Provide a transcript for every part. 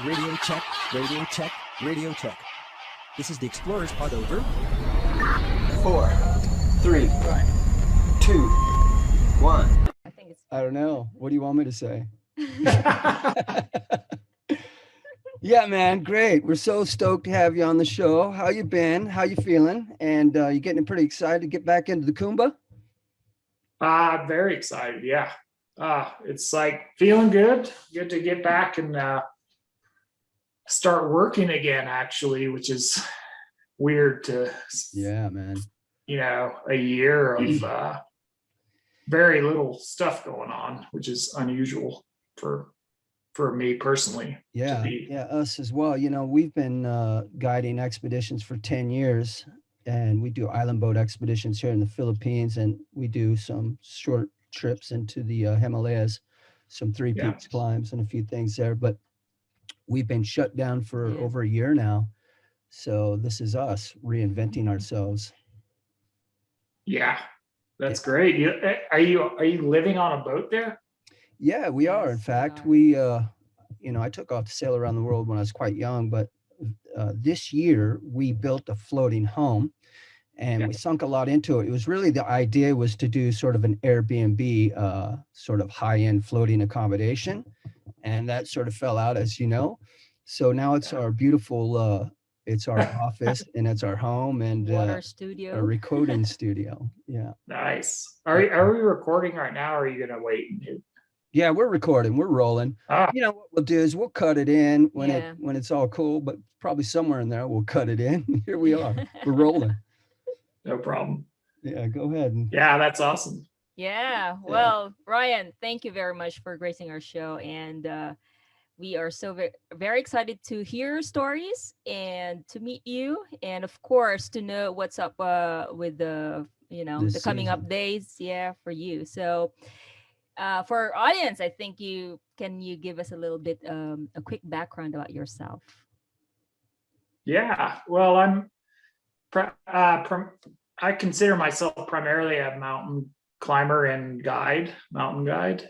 Radio check, radio check, radio check. This is the Explorers pod over. 4, 3, 2, 1. I think it's. I don't know. What do you want me to say? Yeah, man, great. We're so stoked to have you on the show. How you been? How you feeling? And you getting pretty excited to get back into the Kumba? Very excited. Yeah. It's like feeling good. Good to get back and start working again, actually, which is weird to, Yeah, man. a year of very little stuff going on, which is unusual for me personally. Yeah, yeah, us as well. We've been guiding expeditions for 10 years, and we do island boat expeditions here in the Philippines, and we do some short trips into the Himalayas, some three peaks climbs and a few things there. But we've been shut down for over a year now. So this is us reinventing ourselves. Yeah, that's great. Are you living on a boat there? Yeah, we are. In fact, we, I took off to sail around the world when I was quite young, but this year we built a floating home and we sunk a lot into it. It was really, the idea was to do sort of an Airbnb, sort of high-end floating accommodation. And that sort of fell out, as you know. So now it's our beautiful, it's our office and it's our home and water studio, a recording studio. Yeah. Nice. Are we recording right now, or are you gonna wait? Yeah, we're recording. We're rolling. What we'll do is we'll cut it in when it's all cool, but probably somewhere in there we'll cut it in. Here we are. We're rolling. No problem. Yeah, go ahead. Yeah, that's awesome. Yeah. Well, Ryan, thank you very much for gracing our show, and we are so very excited to hear your stories and to meet you, and of course to know what's up with the the coming up days. Yeah, for you. So. For our audience, I think you give us a little bit a quick background about yourself. Yeah, well, I consider myself primarily a mountain climber and mountain guide.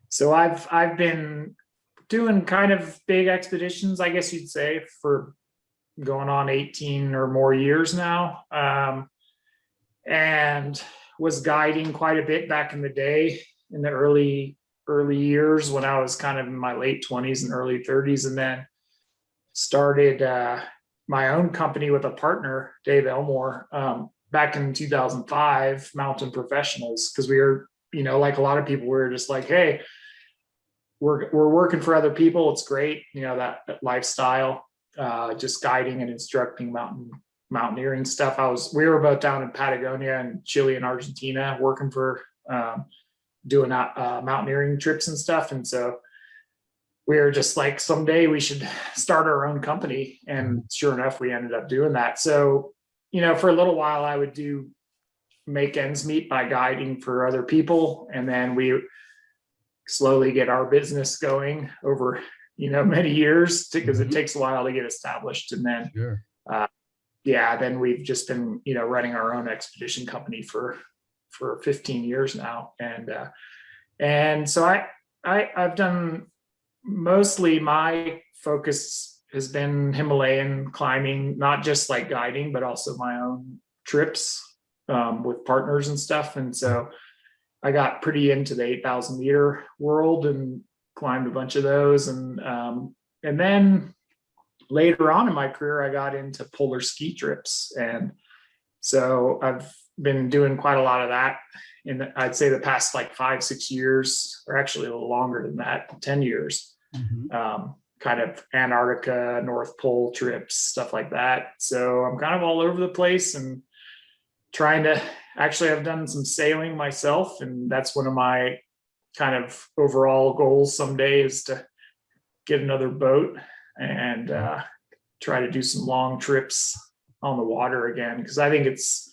So I've been doing kind of big expeditions, I guess you'd say, for going on 18 or more years now, and was guiding quite a bit back in the day, in the early years when I was kind of in my late 20s and early 30s, and then started my own company with a partner, Dave Elmore, back in 2005, Mountain Professionals, because we were, like a lot of people, we were just like, hey, we're working for other people. It's great, that lifestyle, just guiding and instructing mountaineering stuff. We were both down in Patagonia and Chile and Argentina working for doing mountaineering trips and stuff. And so we were just like, someday we should start our own company. And sure enough, we ended up doing that. So, for a little while I would make ends meet by guiding for other people. And then we slowly get our business going over, many years, because it takes a while to get established. And then, then we've just been, running our own expedition company for 15 years now. And so I've done, mostly my focus has been Himalayan climbing, not just like guiding, but also my own trips with partners and stuff. And so I got pretty into the 8,000 meter world and climbed a bunch of those. And then later on in my career, I got into polar ski trips. And so I've been doing quite a lot of that I'd say the past like 5-6 years, or actually a little longer than that, 10 years, kind of Antarctica, North Pole trips, stuff like that. So I'm kind of all over the place and trying to, actually I've done some sailing myself, and that's one of my kind of overall goals someday, is to get another boat and try to do some long trips on the water again, because I think it's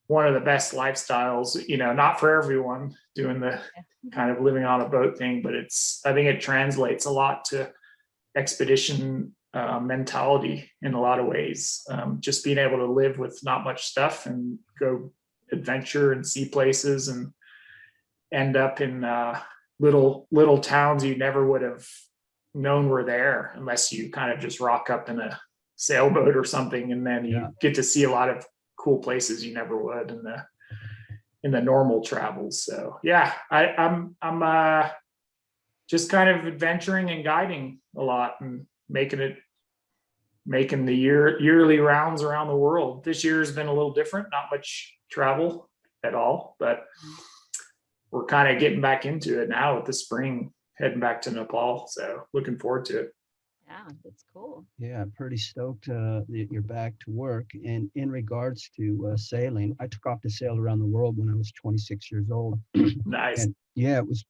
one of the best lifestyles, not for everyone doing the kind of living on a boat thing, but I think it translates a lot to expedition mentality in a lot of ways. Just being able to live with not much stuff and go adventure and see places and end up in little towns you never would have known were there unless you kind of just rock up in a sailboat or something, and then you get to see a lot of cool places you never would in the normal travels. So yeah, I'm just kind of adventuring and guiding a lot and making the yearly rounds around the world. This year has been a little different, not much travel at all, but we're kind of getting back into it now with the spring, heading back to Nepal. So looking forward to it. Yeah, that's cool. Yeah, pretty stoked that you're back to work. And in regards to sailing, I took off to sail around the world when I was 26 years old. Nice. And yeah, it was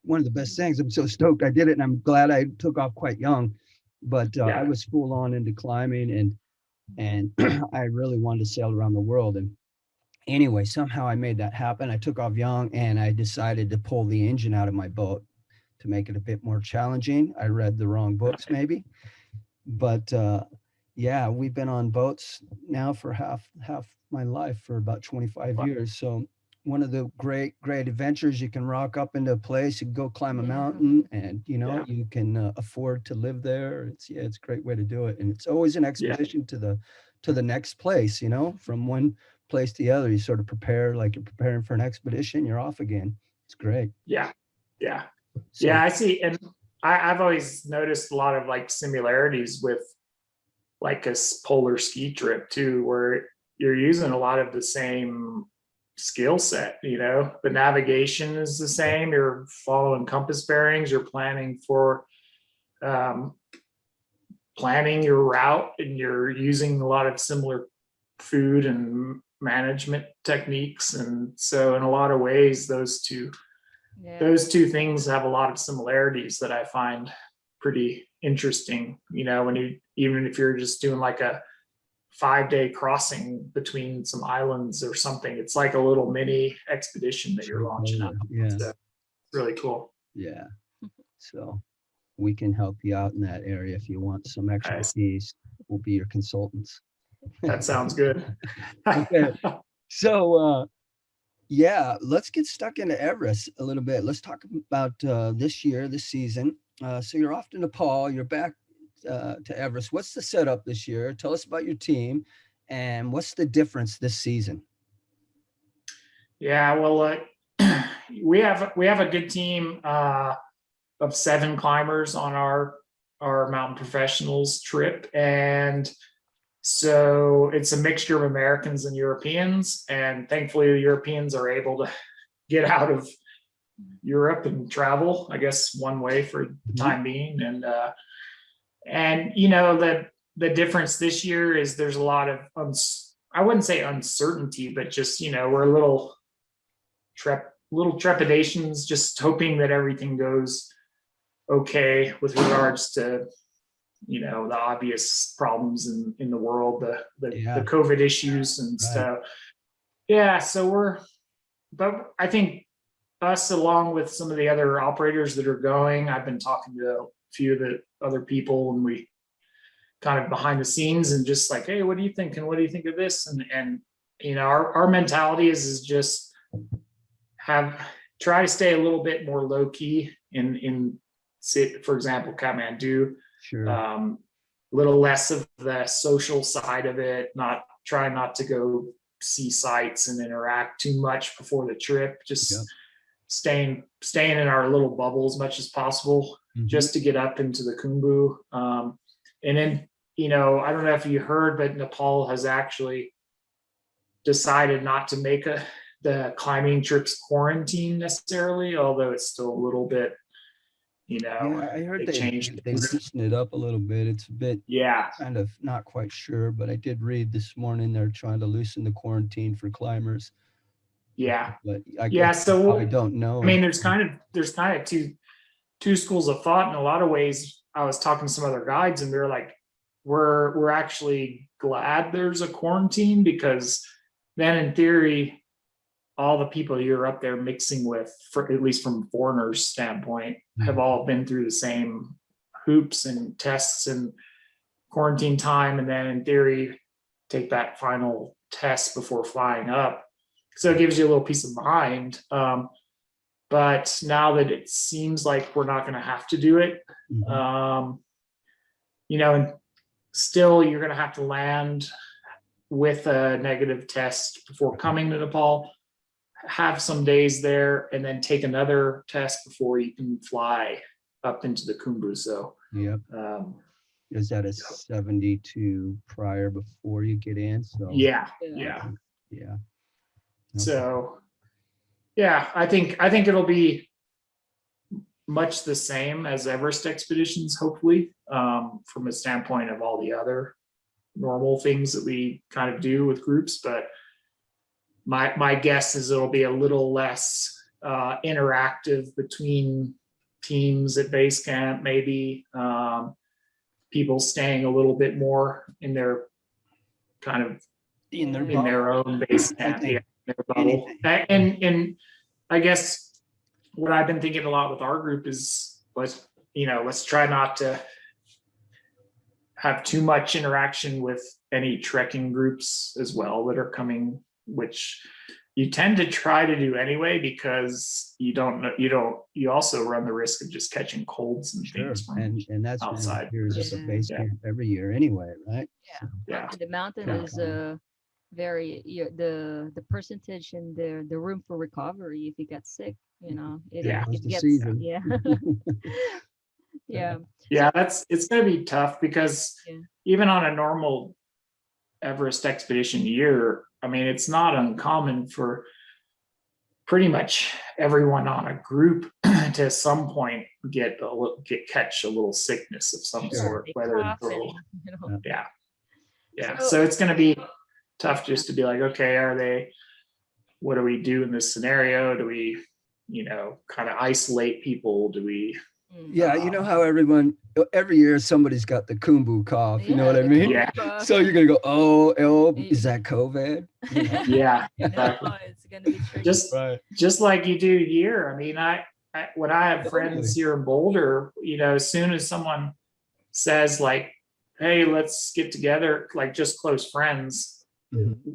one of the best things. I'm so stoked I did it, and I'm glad I took off quite young. But I was full on into climbing, and I really wanted to sail around the world. And anyway, somehow I made that happen. I took off young, and I decided to pull the engine out of my boat to make it a bit more challenging. I read the wrong books, maybe. But yeah, we've been on boats now for half my life, for about 25 years. So one of the great adventures, you can rock up into a place, you can go climb a mountain, and you can afford to live there. It's a great way to do it. And it's always an expedition to the next place, from one place to the other. You sort of prepare like you're preparing for an expedition, you're off again. It's great. So, I see. And I've always noticed a lot of like similarities with like a polar ski trip too, where you're using a lot of the same skill set. The navigation is the same. You're following compass bearings. You're planning your route, and you're using a lot of similar food and management techniques. And so in a lot of ways, those two things have a lot of similarities that I find pretty interesting. Even if you're just doing like a 5-day crossing between some islands or something, it's like a little mini expedition that you're launching on. Yeah. So it's really cool. Yeah. So we can help you out in that area if you want some expertise. We'll be your consultants. That sounds good. Okay. So yeah, let's get stuck into Everest a little bit. Let's talk about this season. So you're off to Nepal, you're back to Everest. What's the setup this year? Tell us about your team, and what's the difference this season? Yeah, well, we have a good team of 7 climbers on our Mountain Professionals trip, and so it's a mixture of Americans and Europeans, and thankfully the Europeans are able to get out of Europe and travel, I guess, one way for the time being. And the difference this year is there's a lot of, I wouldn't say uncertainty, but just, we're a little trepidations, just hoping that everything goes okay with regards to the obvious problems in the world, the COVID issues and stuff. Yeah. So but I think us, along with some of the other operators that are going, I've been talking to a few of the other people, and we kind of behind the scenes and just like, hey, what do you think? And what do you think of this? And our mentality is just try to stay a little bit more low key in for example, Kathmandu. Sure. A little less of the social side of it, try not to go see sites and interact too much before the trip, just staying in our little bubble as much as possible, just to get up into the Khumbu. And then, I don't know if you heard, but Nepal has actually decided not to make the climbing trips quarantine necessarily, although it's still a little bit, I heard they changed. They loosened it up a little bit. It's a bit kind of not quite sure, but I did read this morning they're trying to loosen the quarantine for climbers. Yeah. But I guess so I don't know. I mean, there's kind of two schools of thought in a lot of ways. I was talking to some other guides, and they're like, we're actually glad there's a quarantine, because then in theory, all the people you're up there mixing with, at least from foreigners' standpoint, have all been through the same hoops and tests and quarantine time, and then in theory take that final test before flying up. So it gives you a little peace of mind. But but now that it seems like we're not going to have to do it, Mhm. you know, and still you're going to have to land with a negative test before coming to Nepal, have some days there, and then take another test before you can fly up into the Khumbu. So, Yep. Is that a 72 prior before you get in? So yeah. yeah. Okay. So, yeah, I think it'll be much the same as Everest expeditions, hopefully, from a standpoint of all the other normal things that we kind of do with groups. But my guess is it'll be a little less interactive between teams at base camp, maybe people staying a little bit more in their kind of in their in their own base camp, think their bubble. And I guess what I've been thinking a lot with our group is let's try not to have too much interaction with any trekking groups as well that are coming, which you tend to try to do anyway, because you also run the risk of just catching colds and things from and that's outside. Here's at the base camp every year anyway, right? Yeah. And the mountain is very the percentage and the room for recovery if you get sick, it gets it's going to be tough, because even on a normal Everest expedition year, I mean, it's not uncommon for pretty much everyone on a group to at some point catch a little sickness of some sort, whether it's a little, so it's going to be tough just to be like, okay, what do we do in this scenario? Do we kind of isolate people? Do we you know how every year somebody's got the Khumbu cough, you know what I mean? So you're gonna go, is that COVID? Exactly. It's gonna be tricky. Just like you do here. I mean, when I have friends here in Boulder, as soon as someone says like, hey, let's get together, like just close friends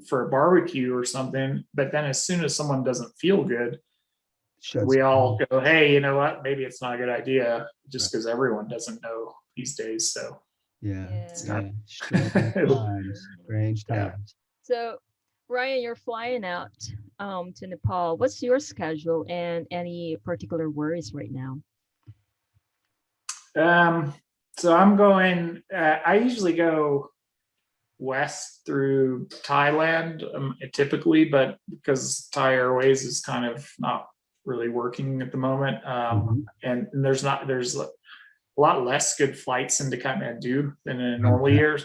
for a barbecue or something, but then as soon as someone doesn't feel good, we all go, hey, you know what? Maybe it's not a good idea, just because everyone doesn't know these days. So strange times. So, Ryan, you're flying out to Nepal. What's your schedule and any particular worries right now? So I'm going. I usually go west through Thailand, typically, but because Thai Airways is kind of not really working at the moment, and there's a lot less good flights into Kathmandu than in a normal year.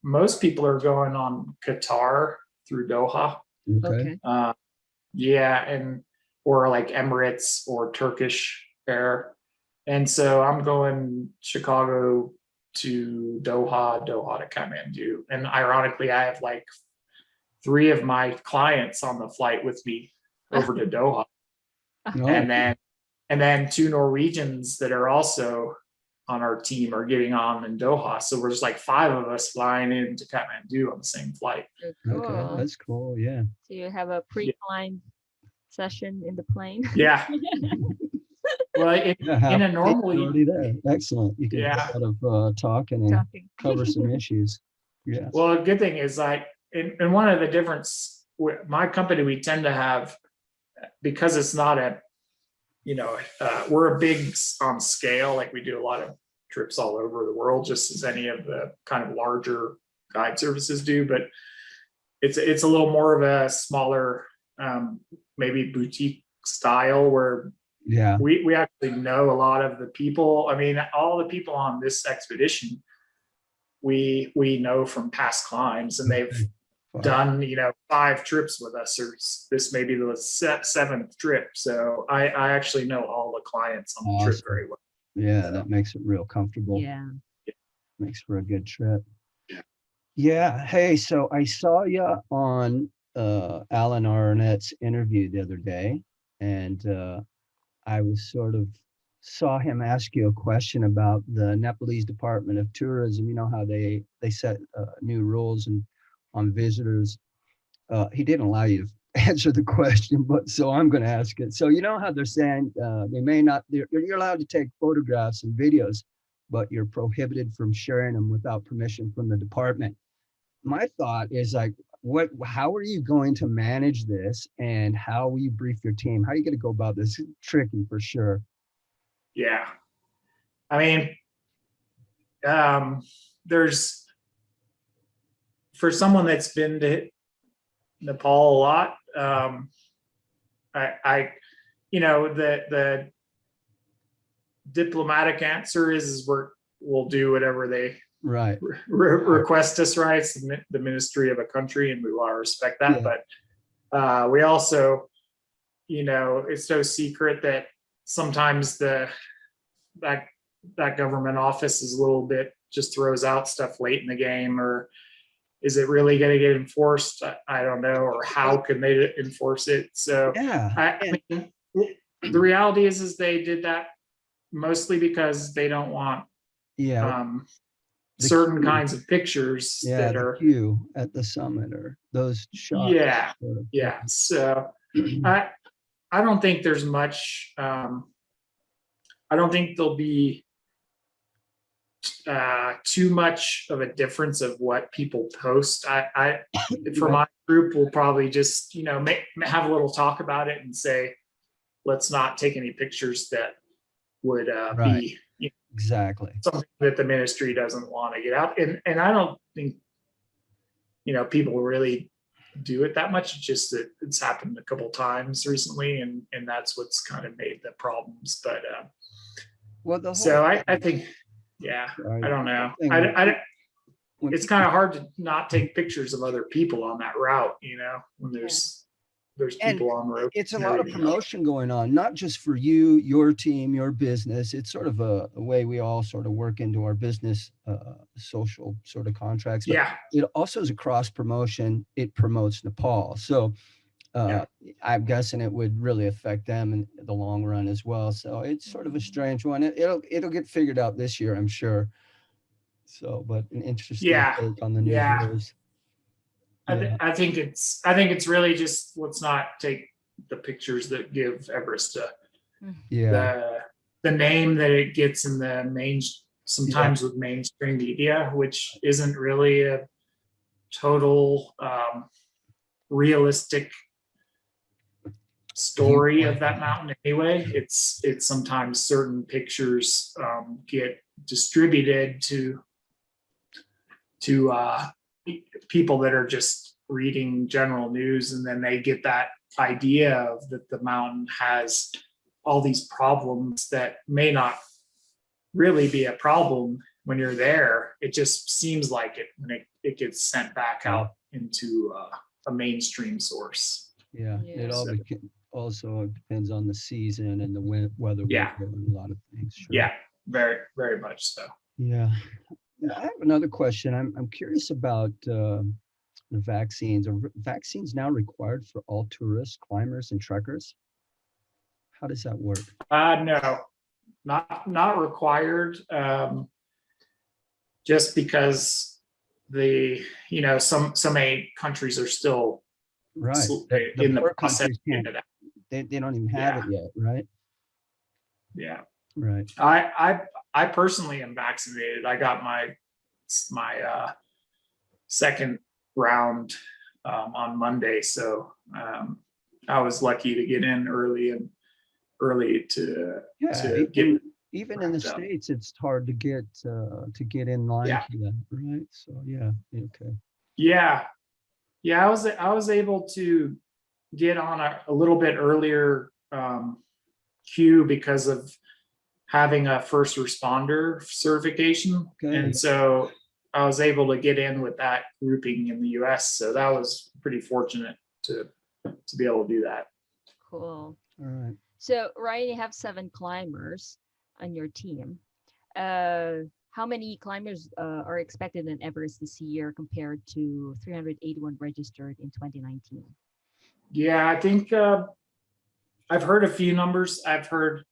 Most people are going on Qatar through Doha, or like Emirates or Turkish Air, and so I'm going Chicago to Doha to Kathmandu, and ironically, I have like 3 of my clients on the flight with me over to Doha. And then 2 Norwegians that are also on our team are getting on in Doha. So we're just like 5 of us flying into Kathmandu on the same flight. Okay, that's cool. Yeah. So you have a pre-climb session in the plane. Yeah. Well, in a normal year, excellent. You can sort of talking and cover some issues. Yeah. Well, a good thing is in one of the difference with my company, we tend to have, because it's not we're a big on scale, like we do a lot of trips all over the world, just as any of the kind of larger guide services do, but it's a little more of a smaller, maybe boutique style, where we actually know a lot of the people. I mean, all the people on this expedition, we know from past climbs, and they've done 5 trips with us, or this may be the 7th trip. So I actually know all the clients on the trip very well. Yeah, that makes it real comfortable. Yeah, makes for a good trip. Yeah. Hey, so I saw you on Alan Arnett's interview the other day, and I was saw him ask you a question about the Nepalese Department of Tourism. You know how they set new rules on visitors. He didn't allow you answer the question, but so I'm going to ask it. So you know how they're saying they may not, you're allowed to take photographs and videos, but you're prohibited from sharing them without permission from the department. My thought is like, how are you going to manage this, and how will you brief your team? How are you going to go about this? It's tricky for sure. Yeah. I mean, there's, for someone that's been to Nepal a lot, the diplomatic answer is we'll do whatever they request us, right? It's the ministry of a country, and we want to respect that. Yeah. But we also, it's no secret that sometimes that government office is a little bit, just throws out stuff late in the game, or is it really going to get enforced? I don't know. Or how can they enforce it? So I mean, the reality is they did that mostly because they don't want certain kinds of pictures that are at the summit, or those shots. Yeah. So I don't think there's much. I don't think there'll be too much of a difference of what people post. I for my group, we'll probably just have a little talk about it and say, let's not take any pictures that would be exactly something that the ministry doesn't want to get out. And I don't think people really do it that much. It's just that it's happened a couple times recently, and that's what's kind of made the problems. But I think. Yeah, I don't know. It's kind of hard to not take pictures of other people on that route, when there's people on the road. It's a lot of promotion going on, not just for you, your team, your business. It's sort of a way we all sort of work into our business, social sort of contracts. But it also is a cross promotion. It promotes Nepal. So I'm guessing it would really affect them in the long run as well. So it's sort of a strange one. It'll get figured out this year, I'm sure. So, but an interesting take on the news. I think it's really just, let's not take the pictures that give Everest the name that it gets in the sometimes with mainstream media, which isn't really a total realistic story of that mountain anyway. It's sometimes certain pictures get distributed to people that are just reading general news, and then they get that idea of that the mountain has all these problems that may not really be a problem when you're there. It just seems like it when it gets sent back out into a mainstream source. It all also depends on the season and the weather and a lot of things. Very, very much so. I have another question. I'm curious about the vaccines. Are vaccines now required for all tourists, climbers, and trekkers? How does that work? No, not required. Just because some countries are still in the process. They don't even have it yet, right? Yeah. Right. I personally am vaccinated. I got my second round on Monday, so I was lucky to get in early to get. Even in the States, it's hard to get in line for that, right? So okay. I was able to get on a little bit earlier queue because of having a first responder certification. Okay. And so I was able to get in with that grouping in the US. So that was pretty fortunate to be able to do that. Cool. All right. So Ryan, you have 7 climbers on your team. How many climbers are expected in Everest this year compared to 381 registered in 2019? Yeah, I think I've heard a few numbers. I've heard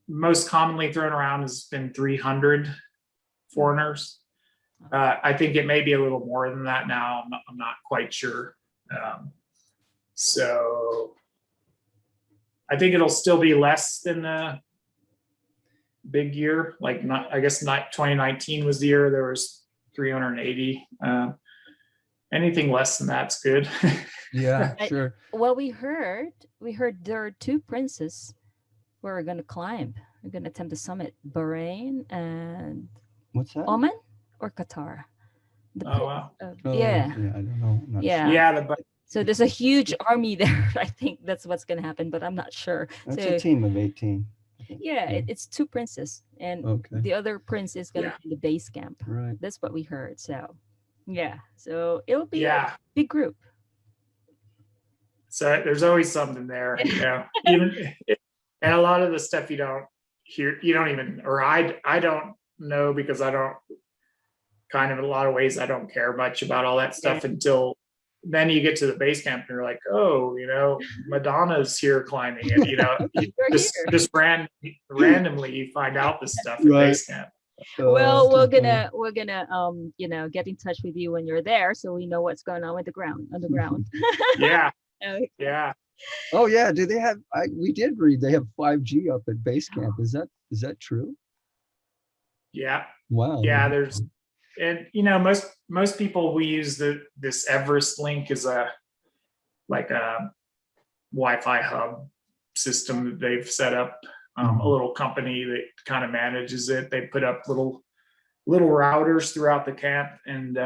most commonly thrown around has been 300 foreigners. I think it may be a little more than that now. I'm not quite sure. So I think it'll still be less than the big year. Like, not, I guess not 2019 was the year there was 380. Anything less than that's good. Yeah, sure. Well, we heard there are two princes who are going to climb. We're going to attempt the summit: Bahrain and What's that? Oman or Qatar. Oh, wow. Yeah. Yeah, I don't know. I'm not Yeah. sure. Yeah, So there's a huge army there. I think that's what's going to happen, but I'm not sure. That's So, a team of 18. yeah, it's two princes, and Okay. the other prince is going to be in the base camp. Right. That's what we heard. So, yeah. So it'll be yeah. a big group. So there's always something there, you know. And a lot of the stuff you don't hear, you don't even, or I don't know, because I don't, kind of in a lot of ways, I don't care much about all that stuff until then you get to the base camp and you're like, oh, you know, Madonna's here climbing it, you know. just randomly you find out this stuff at base camp. Well, we're gonna you know, get in touch with you when you're there, so we know what's going on with the ground on the ground. Yeah. Okay. Yeah. Oh yeah, do they have? We did read they have 5G up at base camp. Is that true? Yeah. Wow. Yeah, there's, and you know, most people, we use this Everest link as a Wi-Fi hub system that they've set up. A little company that kind of manages it. They put up little routers throughout the camp, and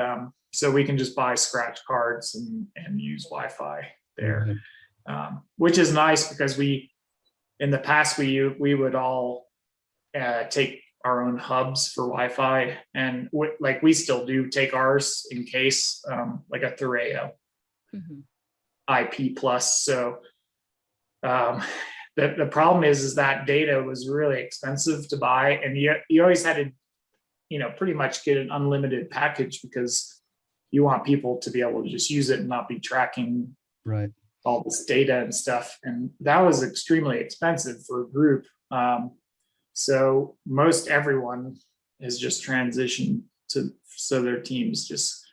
so we can just buy scratch cards and use Wi-Fi there, which is nice, because in the past we would all take our own hubs for Wi-Fi, and like we still do take ours in case, like a Thureo IP plus. So the problem is that data was really expensive to buy, and you always had to, you know, pretty much get an unlimited package, because you want people to be able to just use it and not be tracking all this data and stuff. And that was extremely expensive for a group. So most everyone has just transitioned so their teams just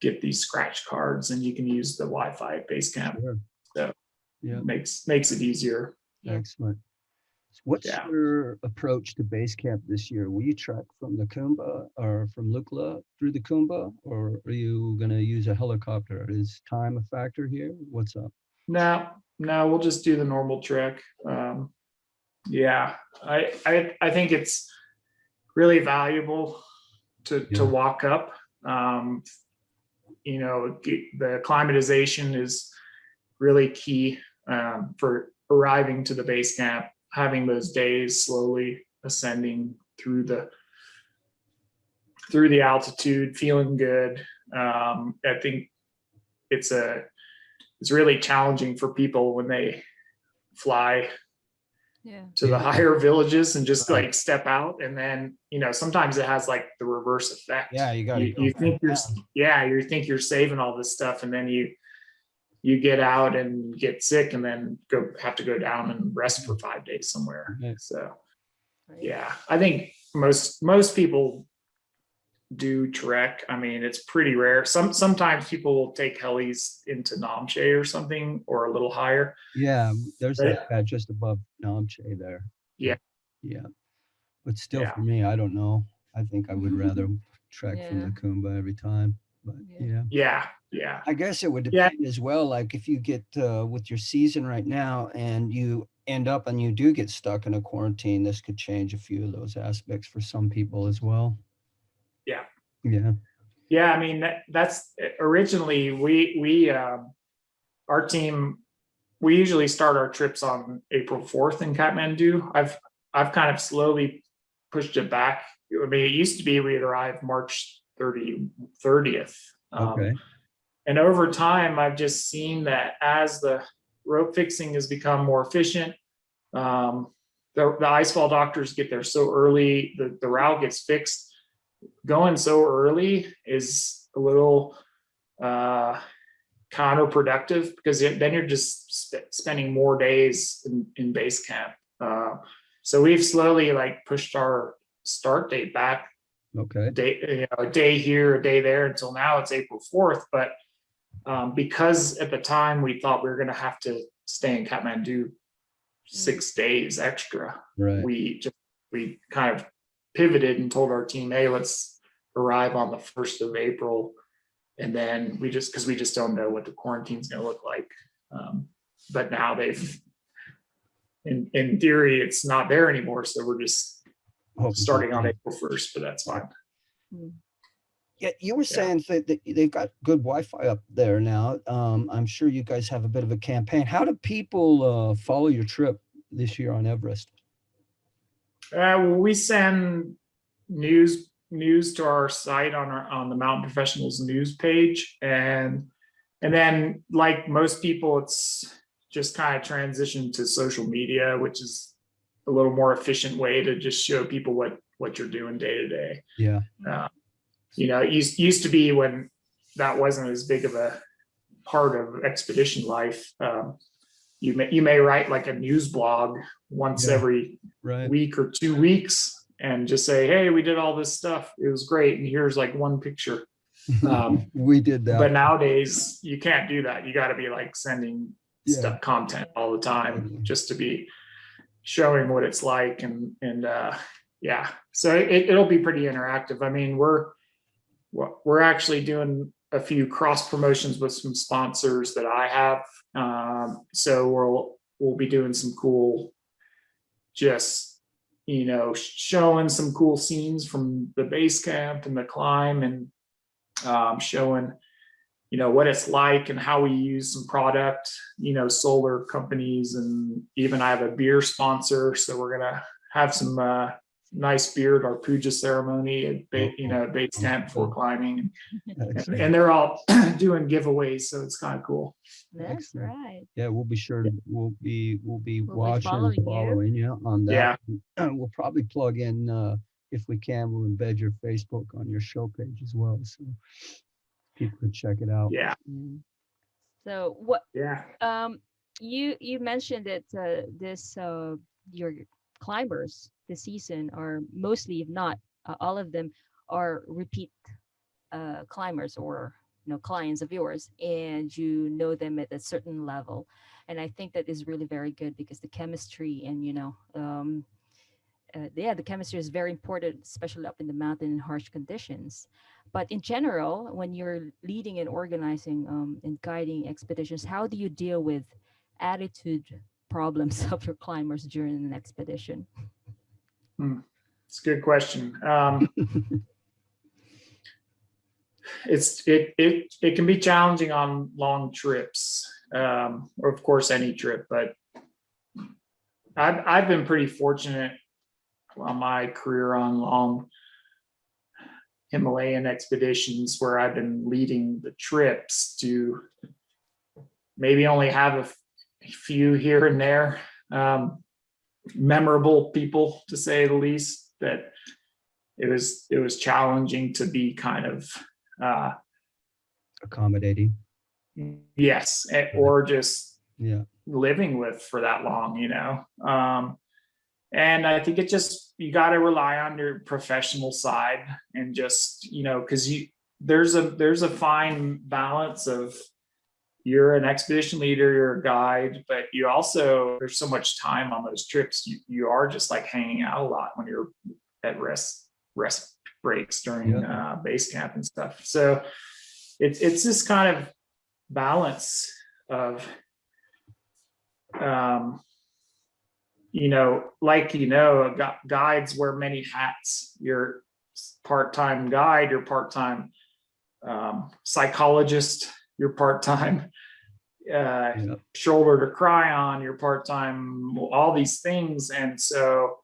get these scratch cards, and you can use the Wi-Fi at base camp. Sure. So it makes it easier. Excellent. What's your approach to base camp this year? Will you trek from the Kumba or from Lukla through the Kumba, or are you going to use a helicopter? Is time a factor here? What's up? No, we'll just do the normal trek. Yeah, I think it's really valuable to walk up. You know, the climatization is really key for arriving to the base camp, having those days slowly ascending through the altitude, feeling good. I think it's really challenging for people when they fly to the higher villages and just like step out, and then, you know, sometimes it has like the reverse effect. Yeah, you think you think you're saving all this stuff, and then you get out and get sick, and then have to go down and rest for 5 days somewhere. So yeah, I think most people do trek. I mean, it's pretty rare. Sometimes people will take helis into Namche or something, or a little higher. Yeah, there's that pad just above Namche there. Yeah. But still, for me, I don't know. I think I would rather trek from the Kumba every time. But Yeah. I guess it would depend as well. Like if you get with your season right now, and you end up and you do get stuck in a quarantine, this could change a few of those aspects for some people as well. Yeah. I mean, that's originally we our team, we usually start our trips on April 4th in Kathmandu. I've kind of slowly pushed it back. I mean, it used to be we'd arrive March 30th. And over time, I've just seen that as the rope fixing has become more efficient, the icefall doctors get there so early, the route gets fixed. Going so early is a little counterproductive, because then you're just spending more days in base camp. So we've slowly like pushed our start date back. A day here, a day there, until now it's April 4th. But because at the time we thought we were going to have to stay in Kathmandu 6 days extra. Right. We kind of pivoted and told our team, hey, let's arrive on the 1st of April. And then because we just don't know what the quarantine's going to look like. But now in theory, it's not there anymore. So we're just starting on April 1st, but that's fine. Yeah, you were saying that they've got good Wi-Fi up there now. I'm sure you guys have a bit of a campaign. How do people follow your trip this year on Everest? We send news to our site on the Mountain Professionals news page, and then, like most people, it's just kind of transitioned to social media, which is a little more efficient way to just show people what you're doing day to day. Yeah. It used to be when that wasn't as big of a part of expedition life. You may write like a news blog once every week or 2 weeks and just say, hey, we did all this stuff. It was great. And here's like one picture. We did that. But nowadays you can't do that. You got to be like sending stuff, content all the time, just to be showing what it's like. And so it'll be pretty interactive. I mean, we're actually doing a few cross promotions with some sponsors that I have. So we'll be doing some cool, just, showing some cool scenes from the base camp and the climb, and showing, what it's like and how we use some product, solar companies, and even I have a beer sponsor. So we're going to have some nice beer at our puja ceremony at base camp before climbing, and they're all doing giveaways, so it's kind of cool. That's right. Yeah, we'll be sure to we'll be watching and following you on that. Yeah, we'll probably plug in if we can. We'll embed your Facebook on your show page as well, so people can check it out. Yeah. So what? Yeah. You mentioned that your climbers this season are mostly, if not all of them, are repeat climbers or clients of yours, and you know them at a certain level, and I think that is really very good, because the chemistry and the chemistry is very important, especially up in the mountain in harsh conditions. But in general, when you're leading and organizing and guiding expeditions, how do you deal with attitude problems of your climbers during an expedition? It's a good question. It can be challenging on long trips, or of course any trip, but I've been pretty fortunate on my career on long Himalayan expeditions, where I've been leading the trips, to maybe only have a few here and there memorable people, to say the least, that it was challenging to be kind of accommodating. Yes, or just living with for that long, and I think you got to rely on your professional side, and just, because there's a fine balance of, you're an expedition leader, you're a guide, but you also, there's so much time on those trips. You are just like hanging out a lot when you're at rest breaks during base camp and stuff. So it's this kind of balance of, guides wear many hats. You're part-time guide, you're part-time psychologist, you're part-time shoulder to cry on, you're part-time, all these things. And so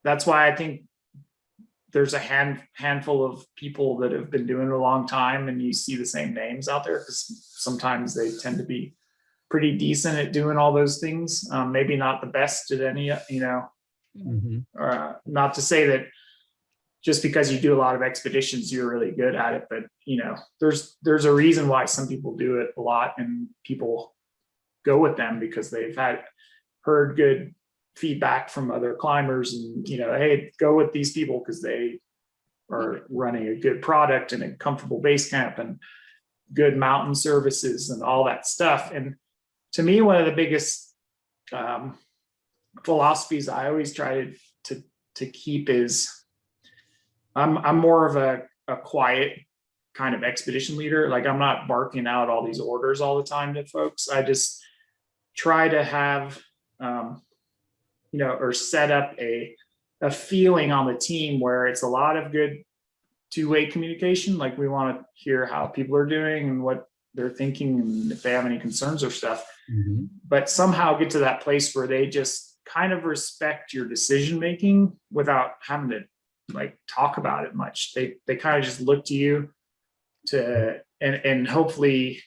that's why I think there's a handful of people that have been doing it a long time, and you see the same names out there, because sometimes they tend to be pretty decent at doing all those things. Maybe not the best at any, not to say that just because you do a lot of expeditions, you're really good at it, but there's a reason why some people do it a lot, and people go with them because they've heard good feedback from other climbers, and hey, go with these people because they are running a good product and a comfortable base camp, and good mountain services and all that stuff. And to me, one of the biggest philosophies I always try to keep is I'm more of a quiet kind of expedition leader. Like, I'm not barking out all these orders all the time to folks. I just try to have, or set up a feeling on the team where it's a lot of good two-way communication. Like, we want to hear how people are doing and what they're thinking and if they have any concerns or stuff, but somehow get to that place where they just kind of respect your decision making without having to like talk about it much. They kind of just look to you and hopefully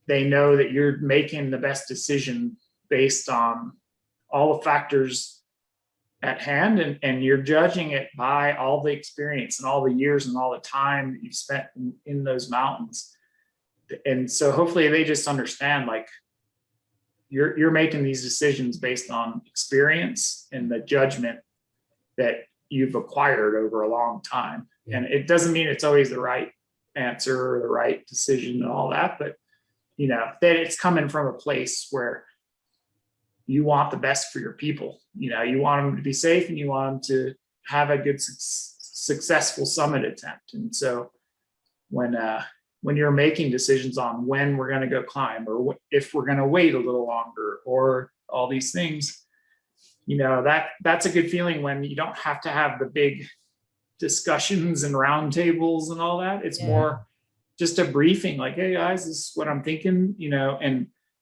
they know that you're making the best decision based on all the factors at hand, and you're judging it by all the experience and all the years and all the time that you've spent in those mountains. And so hopefully they just understand, like, you're making these decisions based on experience and the judgment that you've acquired over a long time. And it doesn't mean it's always the right answer or the right decision and all that, but that it's coming from a place where you want the best for your people. You want them to be safe and you want them to have a good, successful summit attempt. And so when you're making decisions on when we're going to go climb, or if we're going to wait a little longer, or all these things, that's a good feeling when you don't have to have the big discussions and roundtables and all that. It's more just a briefing, like, hey guys, this is what I'm thinking,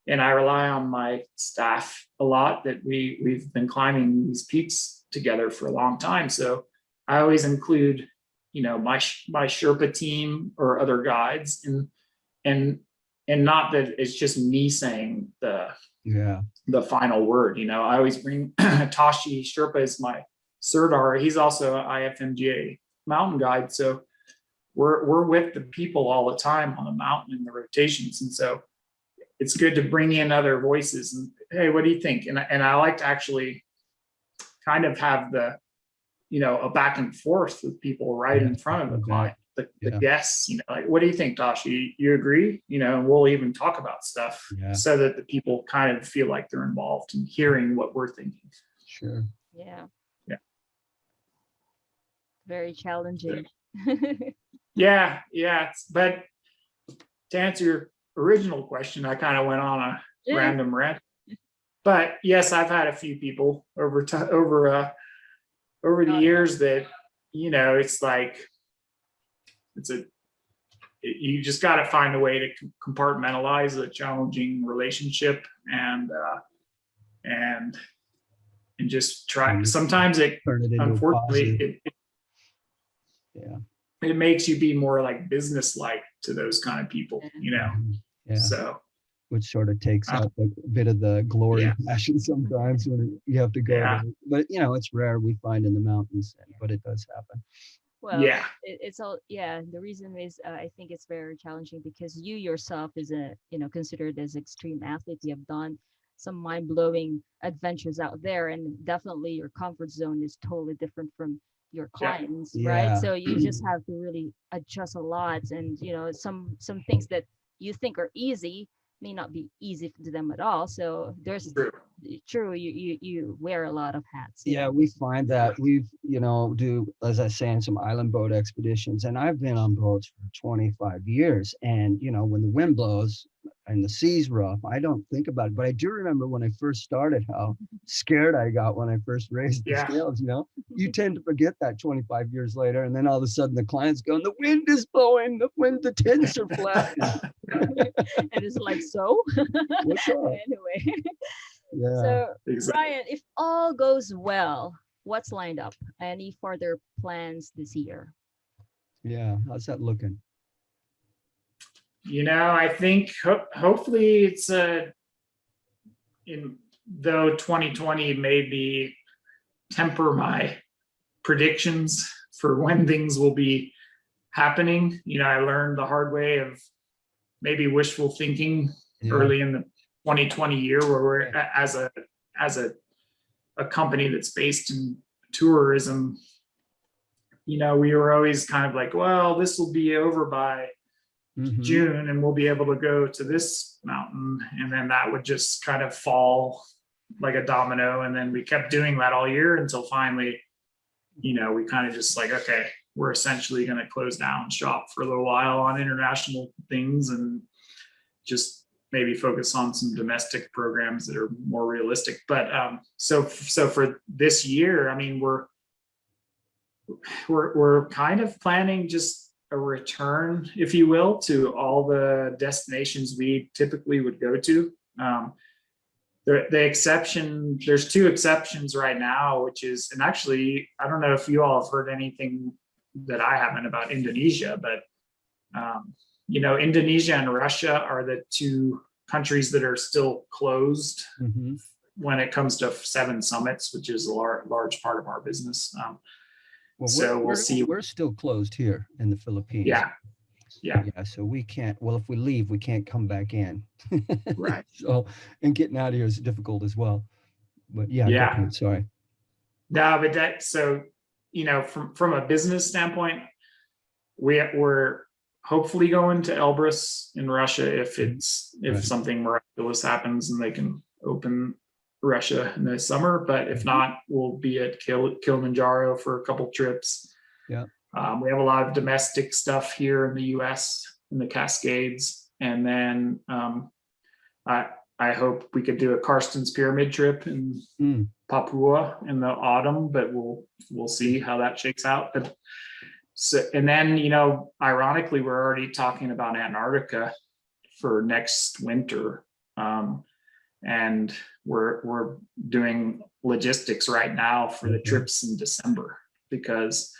and I rely on my staff a lot, that we've been climbing these peaks together for a long time. So I always include, my Sherpa team or other guides, and not that it's just me saying the final word. I always bring Tashi Sherpa is my Sirdar. He's also an IFMGA mountain guide. So we're with the people all the time on the mountain in the rotations. And so it's good to bring in other voices and, hey, what do you think? And I like to actually kind of have the, a back and forth with people right in front of the client, the guests, like, what do you think, Tashi? You agree? And we'll even talk about stuff so that the people kind of feel like they're involved in hearing what we're thinking. Sure. Yeah. Yeah. Very challenging. Yeah. But to answer your original question, I kind of went on a random rant. But yes, I've had a few people over the years that, it's like, you just got to find a way to compartmentalize a challenging relationship and just try. Sometimes unfortunately, it makes you be more like business-like to those kind of people, So, which sort of takes out a bit of the glory passion sometimes when you have to go. But it's rare, we find in the mountains, but it does happen. Well, it's all, the reason is I think it's very challenging because you yourself is considered as extreme athlete. You have done some mind-blowing adventures out there, and definitely your comfort zone is totally different from your clients, right? So you just have to really adjust a lot, and some things that you think are easy may not be easy to them at all. So there's you wear a lot of hats. Yeah, we find that we've do, as I say, in some island boat expeditions, and I've been on boats for 25 years, and when the wind blows and the sea's rough, I don't think about it. But I do remember when I first started how scared I got when I first raised the scales. You tend to forget that 25 years later, and then all of a sudden the client's going, the wind is blowing, the tents are flat. And it's like, so what's up? Anyway. So Ryan, if all goes well, what's lined up? Any further plans this year? How's that looking? I think hopefully it's though 2020 maybe temper my predictions for when things will be happening. I learned the hard way of maybe wishful thinking early in the 2020 year, where we're as a company that's based in tourism, we were always kind of like, well, this will be over by June, and we'll be able to go to this mountain. And then that would just kind of fall like a domino. And then we kept doing that all year until finally, we kind of just like, okay, we're essentially going to close down shop for a little while on international things and just maybe focus on some domestic programs that are more realistic. But so for this year, I mean, we're kind of planning just a return, if you will, to all the destinations we typically would go to. There's two exceptions right now, which is, and actually, I don't know if you all have heard anything that I haven't about Indonesia, but Indonesia and Russia are the two countries that are still closed when it comes to 7 summits, which is a large part of our business. We'll see. We're still closed here in the Philippines. Yeah. So we can't. Well, if we leave, we can't come back in. Right. So, and getting out of here is difficult as well. But yeah. Go ahead, sorry. No, but from a business standpoint, we're hopefully going to Elbrus in Russia if something miraculous happens and they can open Russia in the summer. But if not, we'll be at Kilimanjaro for a couple trips. Yeah. We have a lot of domestic stuff here in the US in the Cascades. And then I hope we could do a Karsten's Pyramid trip in Papua in the autumn, but we'll see how that shakes out. But and then, ironically, we're already talking about Antarctica for next winter. And we're doing logistics right now for the trips in December, because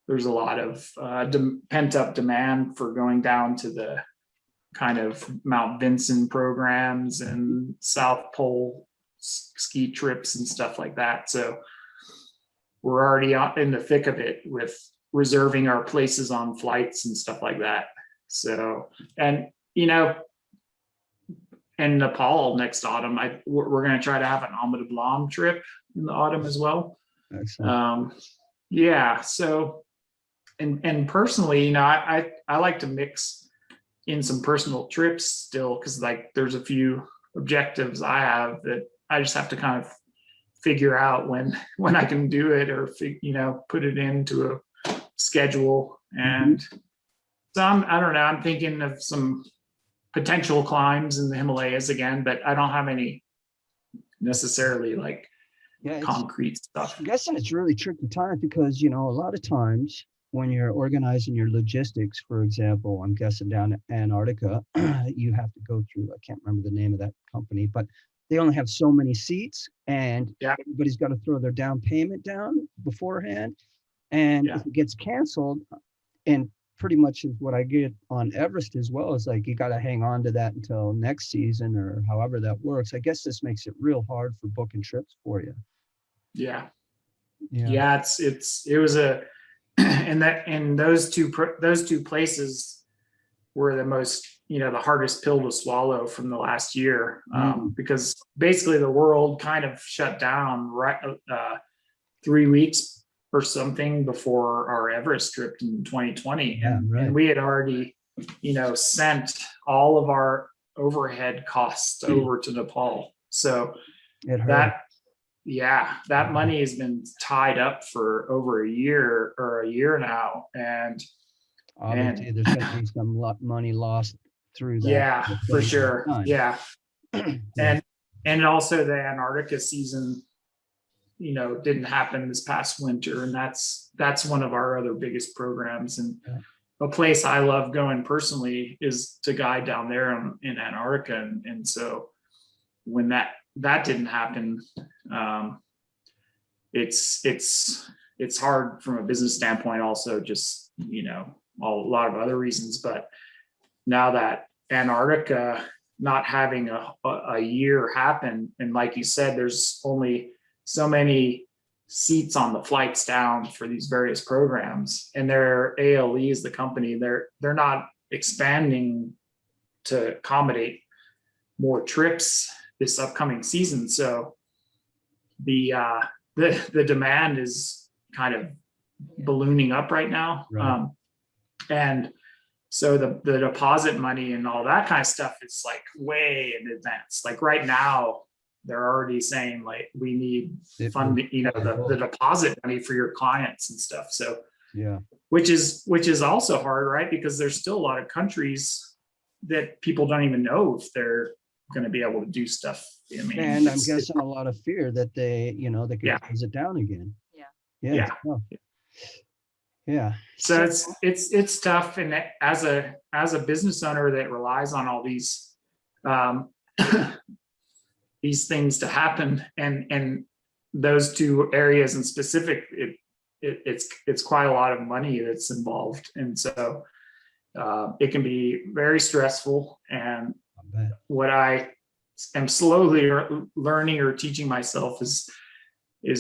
there's a lot of pent up demand for going down to the kind of Mount Vinson programs and South Pole ski trips and stuff like that. So we're already in the thick of it with reserving our places on flights and stuff like that. So, and in Nepal next autumn, we're going to try to have an Amida Blam trip in the autumn as well. Excellent. So, and personally, I like to mix in some personal trips still, because like there's a few objectives I have that I just have to kind of figure out when I can do it, or put it into a schedule. And so I don't know, I'm thinking of some potential climbs in the Himalayas again, but I don't have any necessarily like concrete stuff. I'm guessing it's really tricky times because, a lot of times when you're organizing your logistics, for example, I'm guessing down in Antarctica, you have to go through, I can't remember the name of that company, but they only have so many seats, and everybody's got to throw their down payment down beforehand. And if it gets canceled, and pretty much is what I get on Everest as well, is like you got to hang on to that until next season or however that works. I guess this makes it real hard for booking trips for you. Yeah. It was a and those two places were the most, the hardest pill to swallow from the last year, because basically the world kind of shut down 3 weeks or something before our Everest trip in 2020. And we had already, sent all of our overhead costs over to Nepal. So that money has been tied up for over a year now. And obviously there's going to be some money lost through that. Yeah, for sure. Yeah. And also the Antarctica season, didn't happen this past winter. And that's one of our other biggest programs. And a place I love going personally is to guide down there in Antarctica. And so when that didn't happen, it's hard from a business standpoint, also just, a lot of other reasons. But now that Antarctica not having a year happen, and like you said, there's only so many seats on the flights down for these various programs, and their ALE is the company, they're not expanding to accommodate more trips this upcoming season. So the demand is kind of ballooning up right now. Right. And So the deposit money and all that kind of stuff is like way in advance. Like right now, they're already saying like we need funding, the deposit money for your clients and stuff. So yeah, which is also hard, right? Because there's still a lot of countries that people don't even know if they're going to be able to do stuff. I mean, and I'm guessing a lot of fear that they could close it down again. Yeah. Yeah. So it's tough, and as a business owner that relies on all these these things to happen, and those two areas in specific, it's quite a lot of money that's involved, and so it can be very stressful. And what I am slowly learning or teaching myself is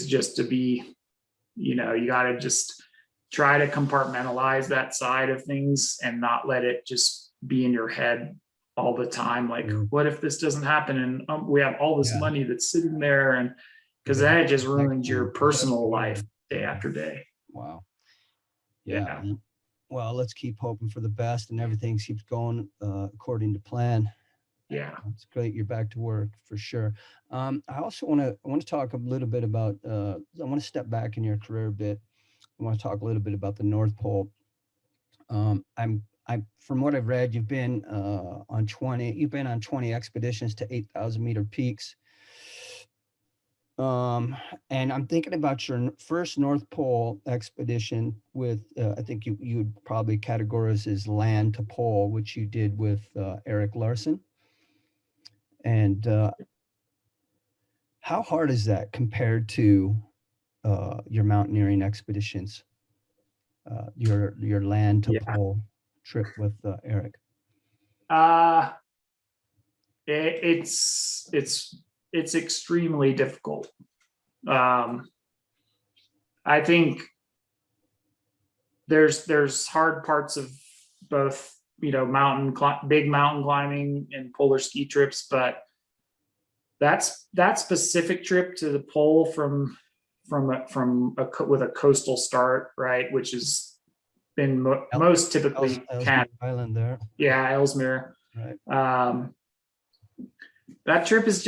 just to be, you got to just try to compartmentalize that side of things and not let it just be in your head all the time. Like, what if this doesn't happen? And we have all this money that's sitting there, and because then it just ruins your personal life day after day. Wow. Yeah. Well, let's keep hoping for the best, and everything keeps going according to plan. Yeah, it's great you're back to work for sure. I also want to talk a little bit about. I want to step back in your career a bit. I want to talk a little bit about the North Pole. I'm from what I've read, you've been on 20 expeditions to 8,000 meter peaks. And I'm thinking about your first North Pole expedition with, I think you would probably categorize as land to pole, which you did with Eric Larson. And how hard is that compared to your mountaineering expeditions, your land to pole trip with Eric? It's extremely difficult. I think there's hard parts of both, big mountain climbing and polar ski trips, but that specific trip to the pole with a coastal start, right, which has been most typically Ellesmere Island there. Yeah, Ellesmere. Right. That trip is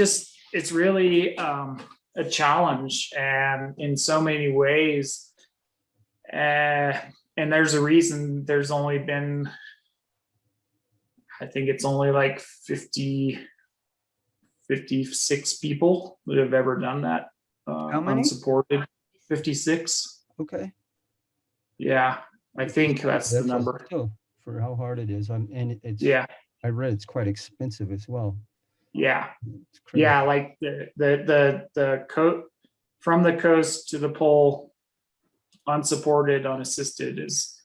it's really a challenge, and in so many ways. And there's a reason there's only been, I think it's only like 56 people that have ever done that. How many? Unsupported. 56. Okay. Yeah, I think that's the number. Still, for how hard it is. And it's, I read it's quite expensive as well. Yeah. It's crazy. Yeah, like the from the coast to the pole, unsupported, unassisted, is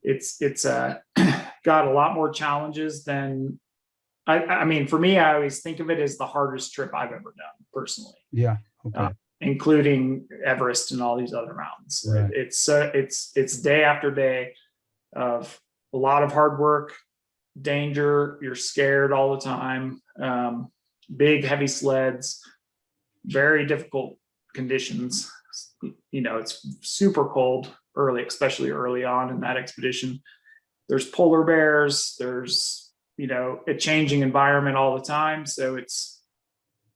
it's got a lot more challenges than I mean, for me, I always think of it as the hardest trip I've ever done personally. Yeah. Okay. Including Everest and all these other mountains. Right. It's day after day of a lot of hard work, danger. You're scared all the time. Big, heavy sleds, very difficult conditions. It's super cold especially early on in that expedition. There's polar bears. There's a changing environment all the time. So it's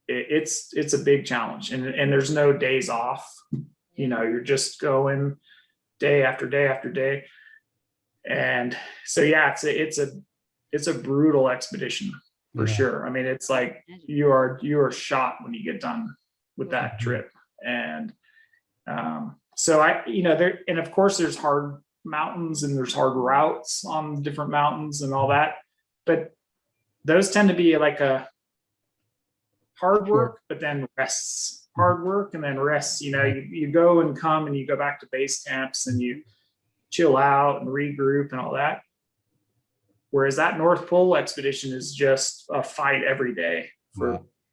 a big challenge, and there's no days off. You're just going day after day after day. And so, yeah, it's a brutal expedition for sure. I mean, it's like you are shot when you get done with that trip. And so and of course there's hard mountains and there's hard routes on different mountains and all that, but those tend to be like a hard work, but then rests, hard work and then rests. You go and come and you go back to base camps and you chill out and regroup and all that. Whereas that North Pole expedition is just a fight every day.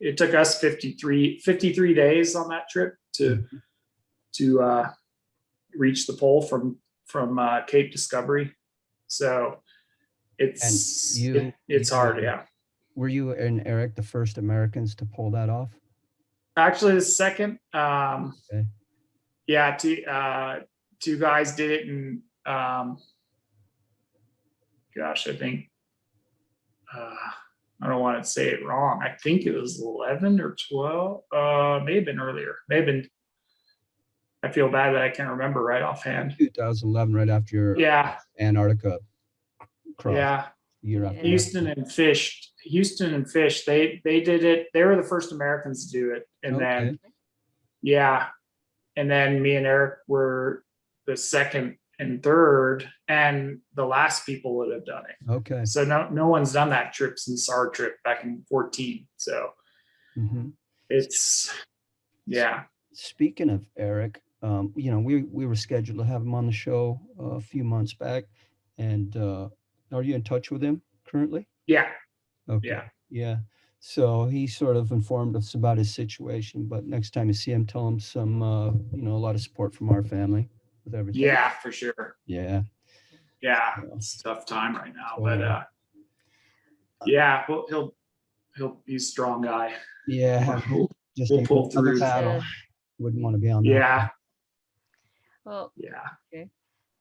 It took us 53 days on that trip to reach the pole from Cape Discovery. So it's hard. Yeah. Were you and Eric the first Americans to pull that off? Actually, the second. Okay. Yeah, two guys did it in gosh, I think, I don't want to say it wrong. I think it was 11 or 12. May have been earlier. May have been. I feel bad that I can't remember right offhand. 2011, right after your Yeah, Antarctica cross. yeah. Year after. Houston and Fish. They did it. They were the first Americans to do it, and then yeah, and then me and Eric were the second and third, and the last people would have done it. Okay. So no one's done that trip since our trip back in 14. So it's yeah. Speaking of Eric, you know, we were scheduled to have him on the show a few months back, and are you in touch with him currently? Yeah. Okay. Yeah. Yeah. So he sort of informed us about his situation, but next time you see him, tell him some, you know, a lot of support from our family with everything. Yeah, for sure. Yeah. Yeah. It's a tough time right now, Totally. but yeah, he'll be a strong guy. Yeah. Just We'll pull another through. battle. Wouldn't want to be on that. Yeah. Well, Yeah. okay.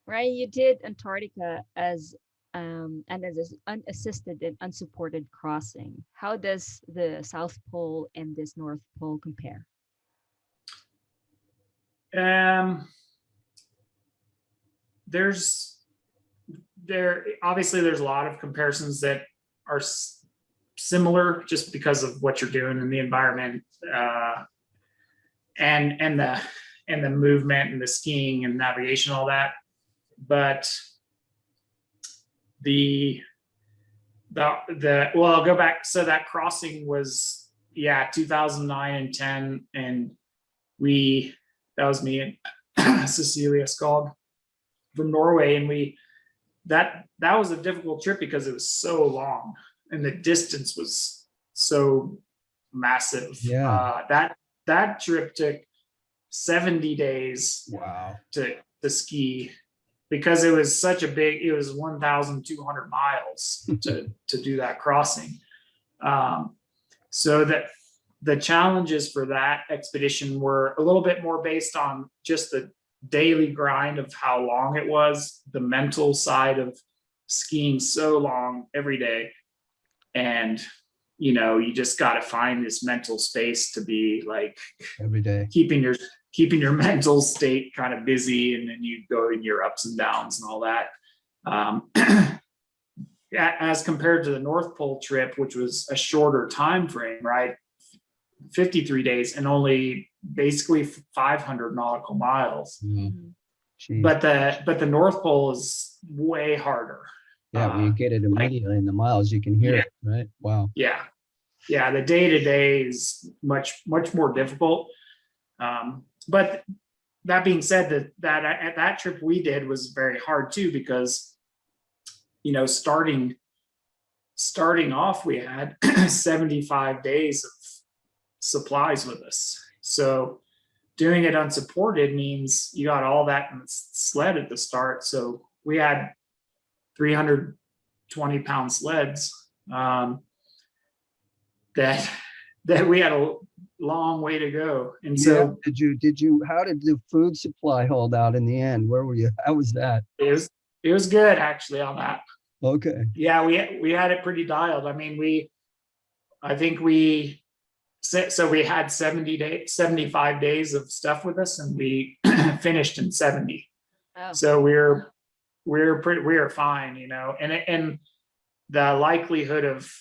Ryan, you did Antarctica as and as an unassisted and unsupported crossing. How does the South Pole and this North Pole compare? Obviously there's a lot of comparisons that are similar just because of what you're doing in the environment, and the movement and the skiing and navigation, all that. But I'll go back. So that crossing was 2009 and 10, and that was me and Cecilia Skog from Norway, and that was a difficult trip because it was so long and the distance was so massive. Yeah. That trip took 70 days. Wow. To ski, because it was 1,200 miles to do that crossing. So that the challenges for that expedition were a little bit more based on just the daily grind of how long it was, the mental side of skiing so long every day. And, you know, you just got to find this mental space to be like every day, keeping your mental state kind of busy, and then you go in your ups and downs and all that. As compared to the North Pole trip, which was a shorter time frame, right? 53 days and only basically 500 nautical miles. But the North Pole is way harder. Yeah, when you get it immediately in the miles, you can hear it, right? Wow. Yeah. The day-to-day is much more difficult. But that being said, that trip we did was very hard too, because, you know, starting off, we had 75 days of supplies with us. So doing it unsupported means you got all that in the sled at the start. So we had 320-pound sleds that we had a long way to go. And so how did the food supply hold out in the end? Where were you? How was that? It was good actually on that. Okay. Yeah, we had it pretty dialed. I mean, we had 75 days of stuff with us, and we finished in 70. Oh. So we were fine, you know, and the likelihood of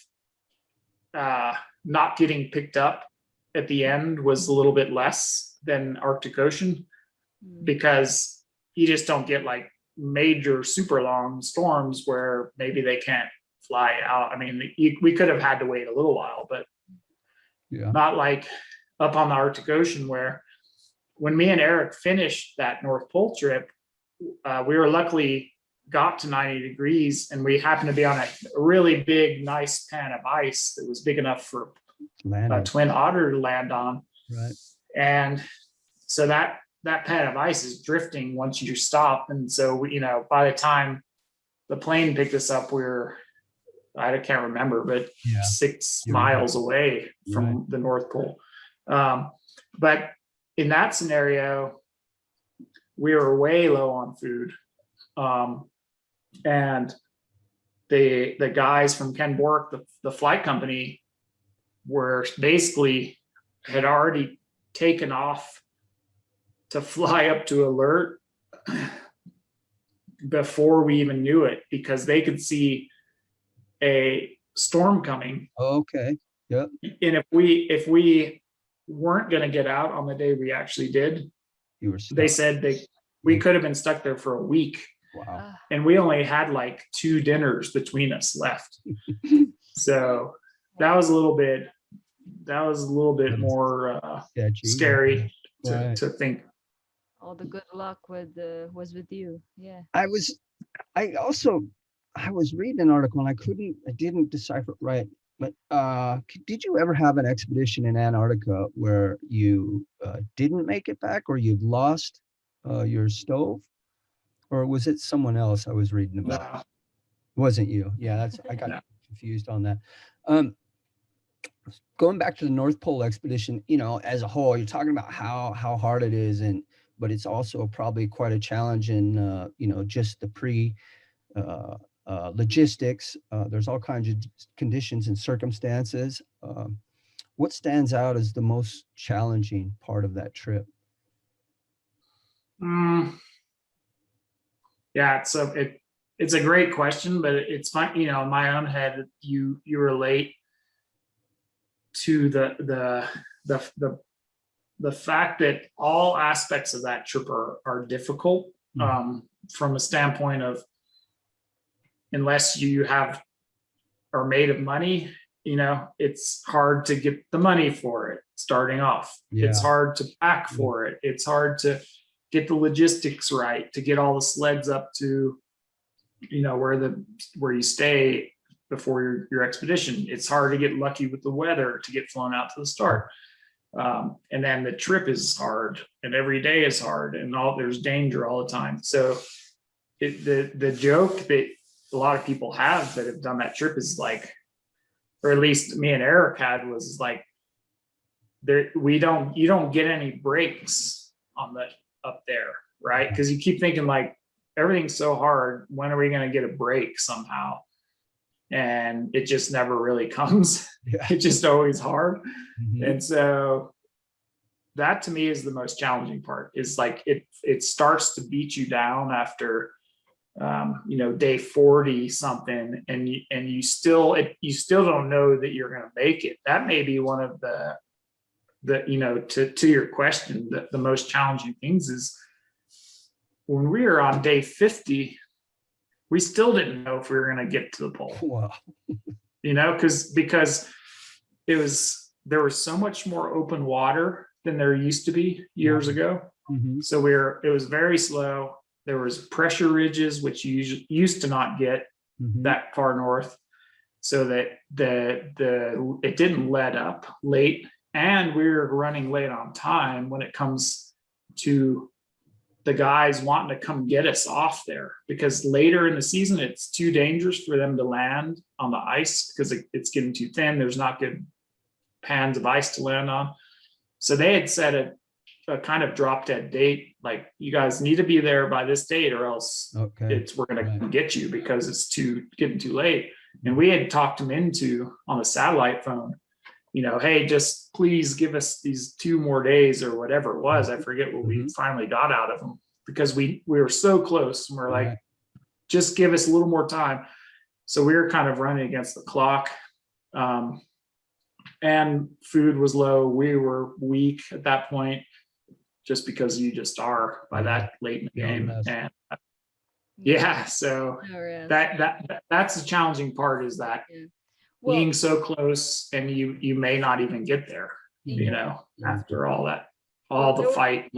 not getting picked up at the end was a little bit less than Arctic Ocean, because you just don't get like major super long storms where maybe they can't fly out. I mean, we could have had to wait a little while, but not like up on the Arctic Ocean, where when me and Eric finished that North Pole trip, we were luckily got to 90 degrees, and we happened to be on a really big, nice pan of ice that was big enough for a twin otter to land on. Right. And so that pan of ice is drifting once you stop. And so, you know, by the time the plane picked us up, I can't remember, but 6 miles away from the North Pole. But in that scenario, we were way low on food. And the guys from Ken Bork, the flight company, were basically had already taken off to fly up to alert before we even knew it, because they could see a storm coming. Okay. Yep. And if we weren't going to get out on the day we actually did, You were stuck. they said we could have been stuck there for a week. Wow. And we only had like 2 dinners between us left. So that was a little bit more scary to think. All the good luck was with you. Yeah. I was reading an article and I didn't decipher it right. But did you ever have an expedition in Antarctica where you didn't make it back, or you'd lost your stove? Or was it someone else I was reading about? No. Wasn't you? Yeah, I got confused on that. Going back to the North Pole expedition, as a whole, you're talking about how hard it is, but it's also probably quite a challenge in just the logistics. There's all kinds of conditions and circumstances. What stands out as the most challenging part of that trip? Yeah, it's a great question, but it's fun. In my own head, you relate to the fact that all aspects of that trip are difficult, from a standpoint of, unless you are made of money, it's hard to get the money for it starting off. Yeah. It's hard to pack for it. It's hard to get the logistics right, to get all the sleds up to, where you stay before your expedition. It's hard to get lucky with the weather to get flown out to the start. And then the trip is hard, and every day is hard, and there's danger all the time. So the joke that a lot of people have that have done that trip is like, or at least me and Eric had, was like, you don't get any breaks up there, right? Because you keep thinking like, everything's so hard, when are we going to get a break somehow? And it just never really comes. Yeah. It's just always hard. Mm-hmm. And so that to me is the most challenging part, is like it starts to beat you down after day 40 something, and you still don't know that you're going to make it. That may be one of the to your question, the most challenging things is when we were on day 50, we still didn't know if we were going to get to the pole. Wow. Because there was so much more open water than there used to be years ago. Mm-hmm. So it was very slow. There was pressure ridges, which you used to not get that far north, so that it didn't let up late, and we were running late on time when it comes to the guys wanting to come get us off there, because later in the season it's too dangerous for them to land on the ice because it's getting too thin. There's not good pans of ice to land on. So they had set a kind of drop dead date, like, you guys need to be there by this date or else we're going to get you, because it's getting too late. And we had talked them into, on the satellite phone, hey, just please give us these 2 more days or whatever it was. I forget what we finally got out of them, because we were so close, and we're like, just give us a little more time. So we were kind of running against the clock. And food was low. We were weak at that point, just because you just are by that late in the game. And so that's the challenging part, is that being so close, and you may not even get there, after all that, all the fight.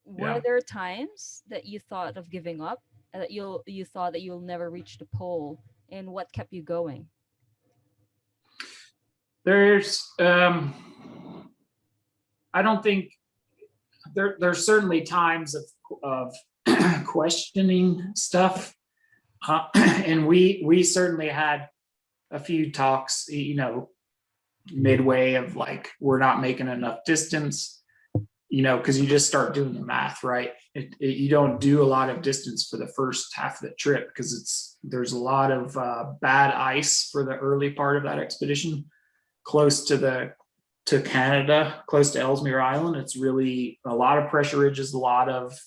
Were there times that you thought of giving up, that you thought that you'll never reach the pole, and what kept you going? There's I don't think there's certainly times of questioning stuff, and we certainly had a few talks, midway, of like, we're not making enough distance. because you just start doing the math, right? You don't do a lot of distance for the first half of the trip because there's a lot of bad ice for the early part of that expedition, close to Canada, close to Ellesmere Island. It's really a lot of pressure ridges, a lot of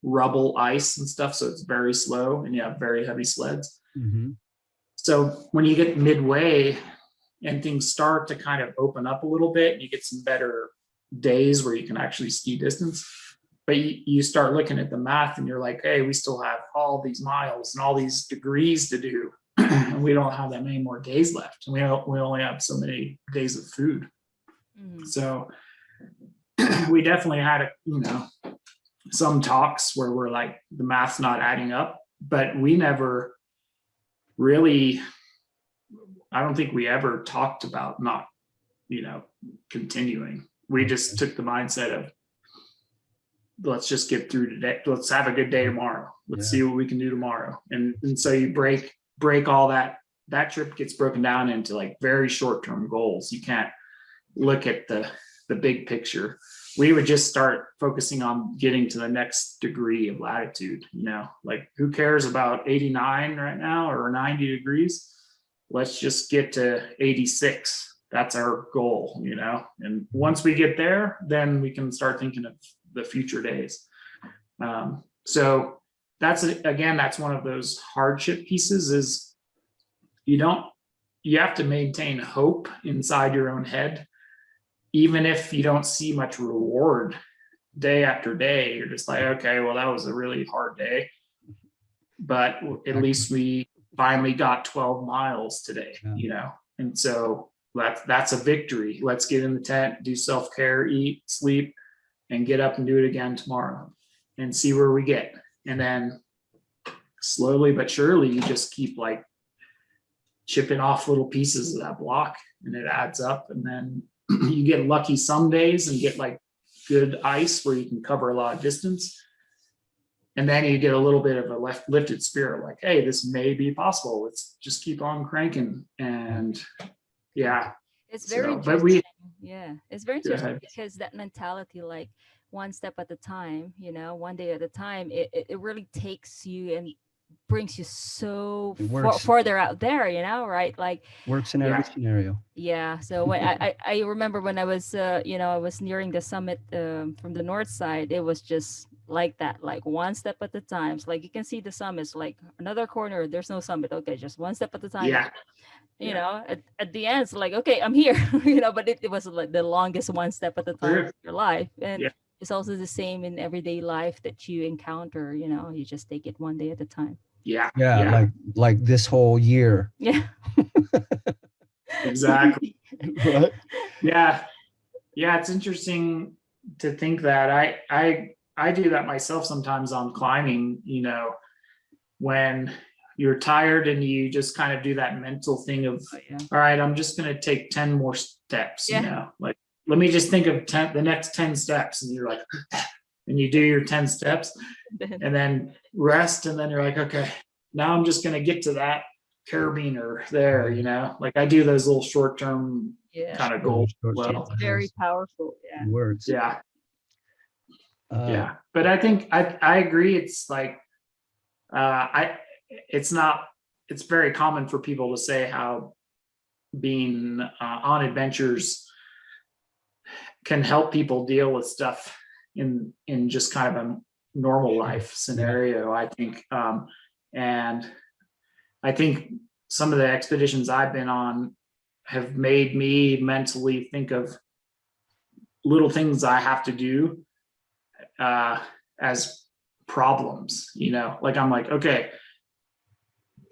rubble ice and stuff. So it's very slow, and you have very heavy sleds. Mm-hmm. So when you get midway and things start to kind of open up a little bit, you get some better days where you can actually ski distance. But you start looking at the math and you're like, hey, we still have all these miles and all these degrees to do. And we don't have that many more days left. And we only have so many days of food. Mm. So we definitely had some talks where we're like, the math's not adding up, but we never really, I don't think we ever talked about not, continuing. We just took the mindset of, let's just get through today. Let's have a good day tomorrow. Let's see what we can do tomorrow. And so you break all that trip gets broken down into like very short-term goals. You can't look at the big picture. We would just start focusing on getting to the next degree of latitude, like who cares about 89 right now or 90 degrees? Let's just get to 86. That's our goal, and once we get there, then we can start thinking of the future days. So that's one of those hardship pieces is you have to maintain hope inside your own head. Even if you don't see much reward day after day, you're just like, okay, well, that was a really hard day, but at least we finally got 12 miles today, and so that's a victory. Let's get in the tent, do self-care, eat, sleep, and get up and do it again tomorrow and see where we get. And then slowly but surely, you just keep like chipping off little pieces of that block, and it adds up. And then you get lucky some days and get like good ice where you can cover a lot of distance. And then you get a little bit of a lifted spirit, like, hey, this may be possible. Let's just keep on cranking. And it's very interesting. It's very interesting because that mentality, like one step at a time, one day at a time, it really takes you and brings you so farther out there, right? Like works in every scenario. Yeah. So when I remember when I was I was nearing the summit from the north side, it was just like that, like one step at a time. So like you can see the summits, like another corner, there's no summit. Okay, just one step at a time. At the end, it's like, okay, I'm here, but it was like the longest one step at a time of your life. And it's also the same in everyday life that you encounter, you just take it one day at a time. Like this whole year. Yeah. Exactly. Right. Yeah. It's interesting to think that I do that myself sometimes on climbing, when you're tired and you just kind of do that mental thing of, all right, I'm just going to take 10 more steps, like, let me just think of the next 10 steps. And you're like, and you do your 10 steps and then rest. And then you're like, okay, now I'm just going to get to that carabiner there, like I do those little short-term kind of goals. It's very powerful. Words. But I think I agree. It's like, it's very common for people to say how being on adventures can help people deal with stuff in just kind of a normal life scenario, I think. And I think some of the expeditions I've been on have made me mentally think of little things I have to do as problems, like I'm like, okay,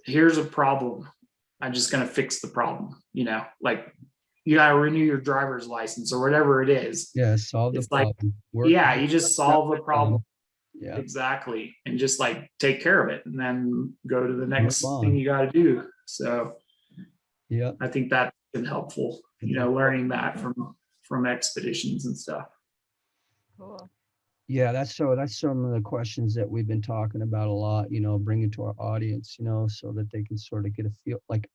here's a problem. I'm just going to fix the problem, like you got to renew your driver's license or whatever it is. Solve the problem. You just solve the problem. Yeah, exactly. And just like take care of it and then go to the next thing you got to do. So I think that's been helpful, learning that from expeditions and stuff. Cool. Yeah, that's some of the questions that we've been talking about a lot, bringing to our audience, so that they can sort of get a feel. Like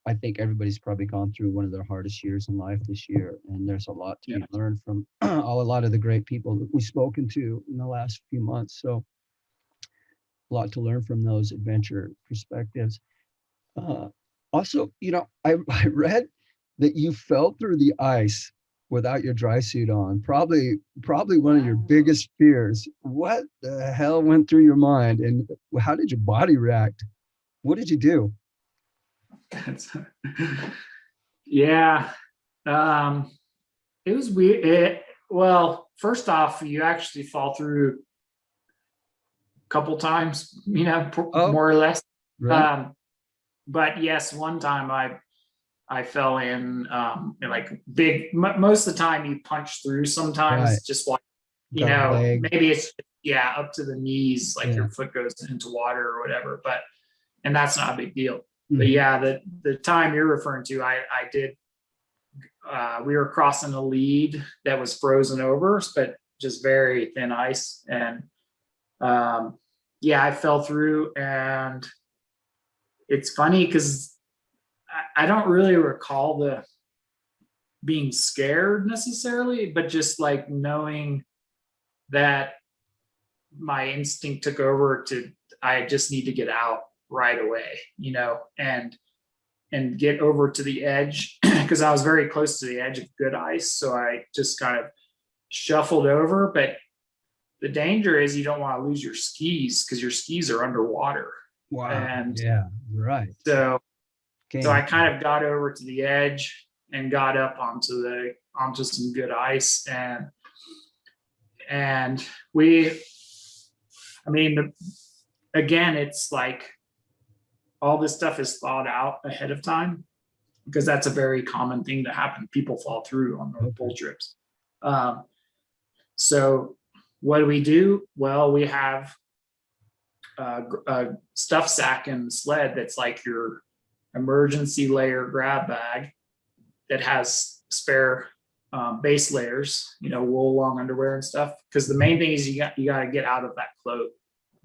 I think everybody's probably gone through one of their hardest years in life this year, and there's a lot to be learned from a lot of the great people that we've spoken to in the last few months. So a lot to learn from those adventure perspectives. Also, I read that you fell through the ice without your dry suit on. Probably one of your biggest fears. What the hell went through your mind, and how did your body react? What did you do? Yeah. It was weird. Well, first off, you actually fall through a couple times, more or less. Right. But yes, one time I fell in like big. Most of the time you punch through. Sometimes Right. just like Leg. maybe it's up to the knees, like your foot goes into water or whatever. And that's not a big deal. But yeah, the time you're referring to, I did. We were crossing a lead that was frozen over, but just very thin ice, and I fell through. And it's funny because I don't really recall the being scared necessarily, but just like knowing that my instinct took over I just need to get out right away, and get over to the edge because I was very close to the edge of good ice. So I just kind of shuffled over, but the danger is you don't want to lose your skis because your skis are underwater. Wow. And yeah, right. So I kind of got over to the edge and got up onto some good ice, and again, it's like all this stuff is thought out ahead of time because that's a very common thing to happen. People fall through on North Pole trips. So what do we do? Well, we have a stuff sack in the sled that's like your emergency layer grab bag that has spare base layers, wool, long underwear and stuff. Because the main thing is you got to get out of that cloak,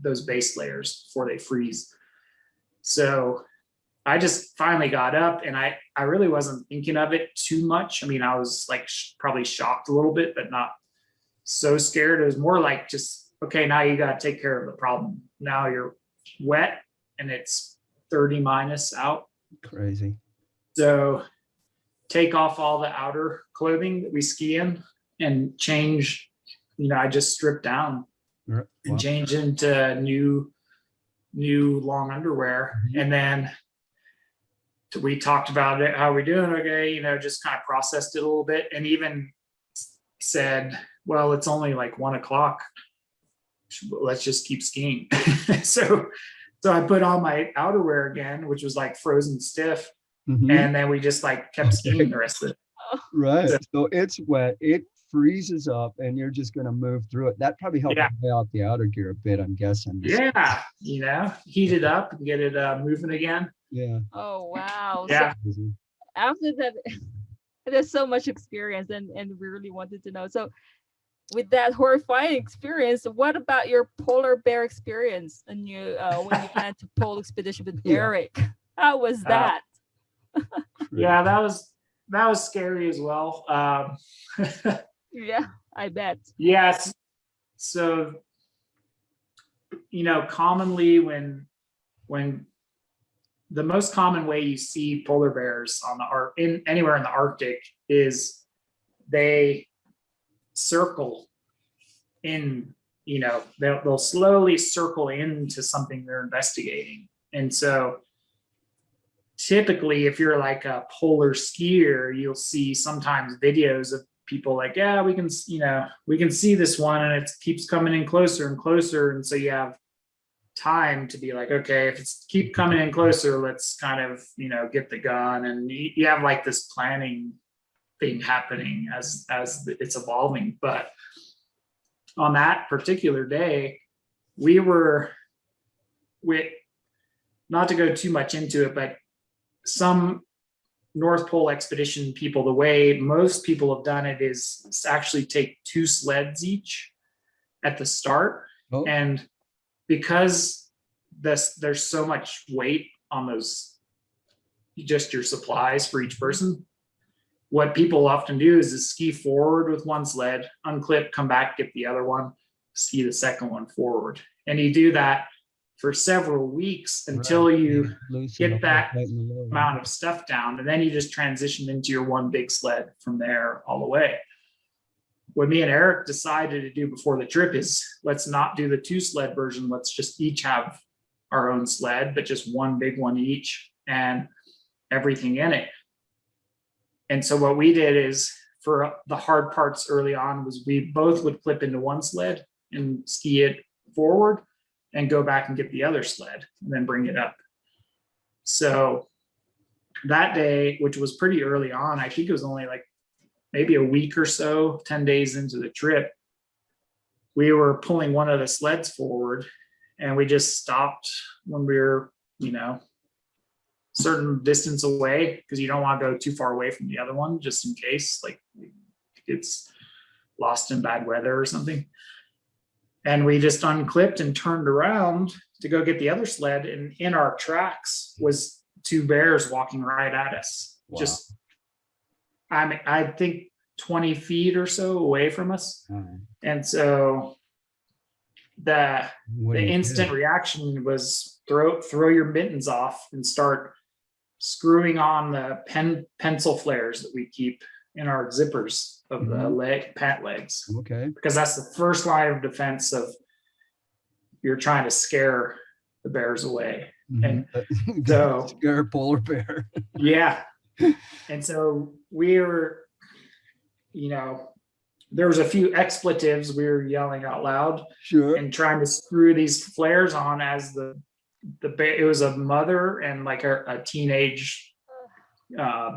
those base layers before they freeze. So I just finally got up, and I really wasn't thinking of it too much. I was like probably shocked a little bit, but not so scared. It was more like just, okay, now you got to take care of the problem. Now you're wet and it's 30 minus out. Crazy. So take off all the outer clothing that we ski in and change. I just stripped down and change into new long underwear. And then we talked about it, how we're doing, okay, just kind of processed it a little bit, and even said, well, it's only like 1 o'clock. Let's just keep skiing. So I put on my outerwear again, which was like frozen stiff. And then we just like kept skiing the rest of it. Right. So it's wet. It freezes up, and you're just going to move through it. That probably helped lay out the outer gear a bit, I'm guessing. Yeah. Heat it up and get it moving again. Yeah. Oh, wow. Yeah. So after that, there's so much experience, and we really wanted to know. So with that horrifying experience, what about your polar bear experience and when you went to Pole Expedition with Eric? How was that? Yeah, that was scary as well. Yeah, I bet. Yes. So, commonly when the most common way you see polar bears anywhere in the Arctic is they circle in, they'll slowly circle into something they're investigating. And so typically, if you're like a polar skier, you'll see sometimes videos of people like, yeah, we can see this one, and it keeps coming in closer and closer. And so you have time to be like, okay, if it's keep coming in closer, let's kind of, get the gun. And you have like this planning thing happening as it's evolving. But on that particular day, not to go too much into it, but some North Pole expedition people, the way most people have done it is actually take 2 sleds each, at the start. Oh. And because there's so much weight on those, just your supplies for each person, what people often do is ski forward with one sled, unclip, come back, get the other one, ski the second one forward. And you do that for several weeks until you get that amount of stuff down. And then you just transition into your one big sled from there all the way. What me and Eric decided to do before the trip is, let's not do the 2 sled version. Let's just each have our own sled, but just one big one each and everything in it. And so what we did is, for the hard parts early on, was we both would clip into one sled and ski it forward and go back and get the other sled and then bring it up. So that day, which was pretty early on, I think it was only like maybe a week or so, 10 days into the trip, we were pulling one of the sleds forward, and we just stopped when we were, certain distance away, because you don't want to go too far away from the other one, just in case like it's lost in bad weather or something. And we just unclipped and turned around to go get the other sled, and in our tracks was 2 bears walking right at us. Wow. Just, I think 20 feet or so away from us. And so the instant reaction was throw your mittens off and start screwing on the pencil flares that we keep in our zippers of the pant legs. Okay. Because that's the first line of defense of, you're trying to scare the bears away. And so scare a polar bear. Yeah. And so we were, there was a few expletives we were yelling out loud. Sure. And trying to screw these flares on as it was a mother and like a teenage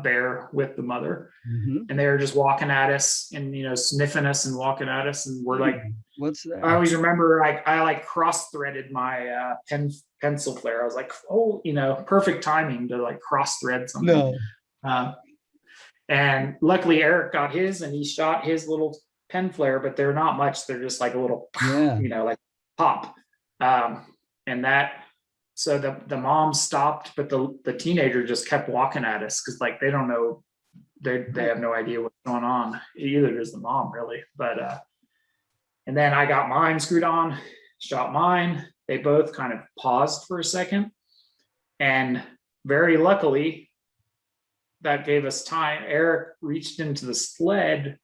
bear with the mother. And they were just walking at us and, sniffing us and walking at us. And we're like, what's that? I always remember I cross threaded my pencil flare. I was like, oh, perfect timing to like cross thread something. No. And luckily Eric got his, and he shot his little pen flare, but they're not much. They're just like a little, like pop. And that, so the mom stopped, but the teenager just kept walking at us, because like they don't know, they have no idea what's going on. Either does the mom, really. But and then I got mine screwed on, shot mine. They both kind of paused for a second, and very luckily that gave us time. Eric reached into the sled,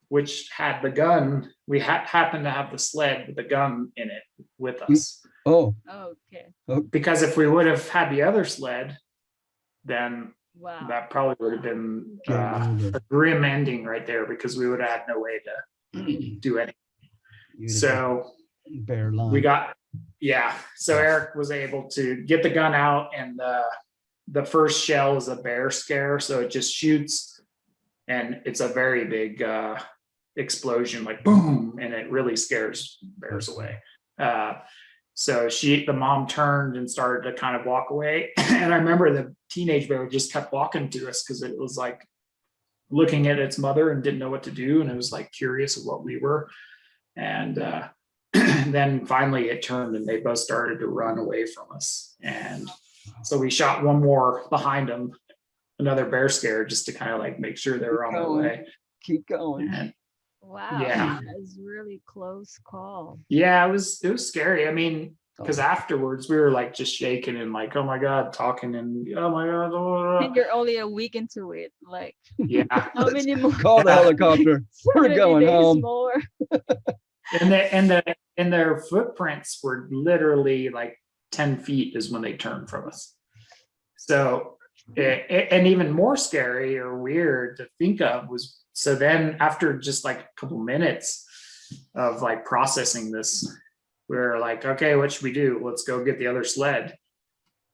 which had the gun. We happened to have the sled with the gun in it with us. Oh, okay. Because if we would have had the other sled, then that probably would have been a grim ending right there, because we would have had no way to do anything. So bear line. We got, so Eric was able to get the gun out, and the first shell is a bear scare. So it just shoots, and it's a very big explosion, like boom, and it really scares bears away. So the mom turned and started to kind of walk away. And I remember the teenage bear just kept walking to us, because it was like looking at its mother and didn't know what to do. And it was like curious of what we were. And then finally it turned, and they both started to run away from us. And so we shot one more behind them, another bear scare, just to kind of like make sure they were on their way. Keep going. And wow. Yeah. That was really close call. Yeah, it was scary. I mean, because afterwards we were like just shaking and like, oh my God, talking and oh my God. And you're only a week into it. Like, yeah. How many more? Call the helicopter. We're going home. More. and their footprints were literally like 10 feet is when they turned from us. So, and even more scary or weird to think of was, so then after just like a couple minutes of like processing this, we were like, okay, what should we do? Let's go get the other sled.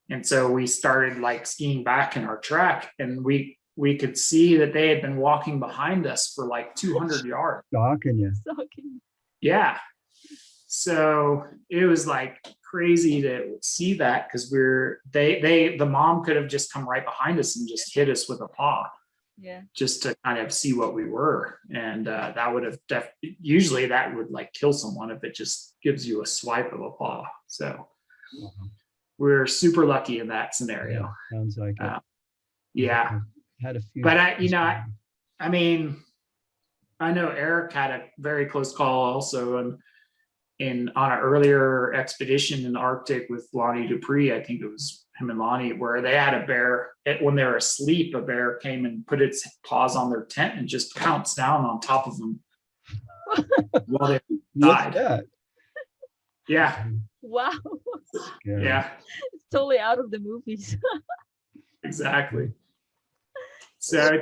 And so we started like skiing back in our track, and we could see that they had been walking behind us for like 200 yards. Stalking you. Yeah. So it was like crazy to see that, because the mom could have just come right behind us and just hit us with a paw. Yeah. just to kind of see what we were. And that would have usually that would like kill someone if it just gives you a swipe of a paw. So we're super lucky in that scenario. Yeah, sounds like it. Yeah. Had a few. But I mean, I know Eric had a very close call also, and on an earlier expedition in the Arctic with Lonnie Dupree, I think it was him and Lonnie, where they had a bear, when they were asleep, a bear came and put its paws on their tent and just pounced down on top of them while they died. That? Yeah. Wow. Scary. Yeah, It's totally out of the movies. exactly. So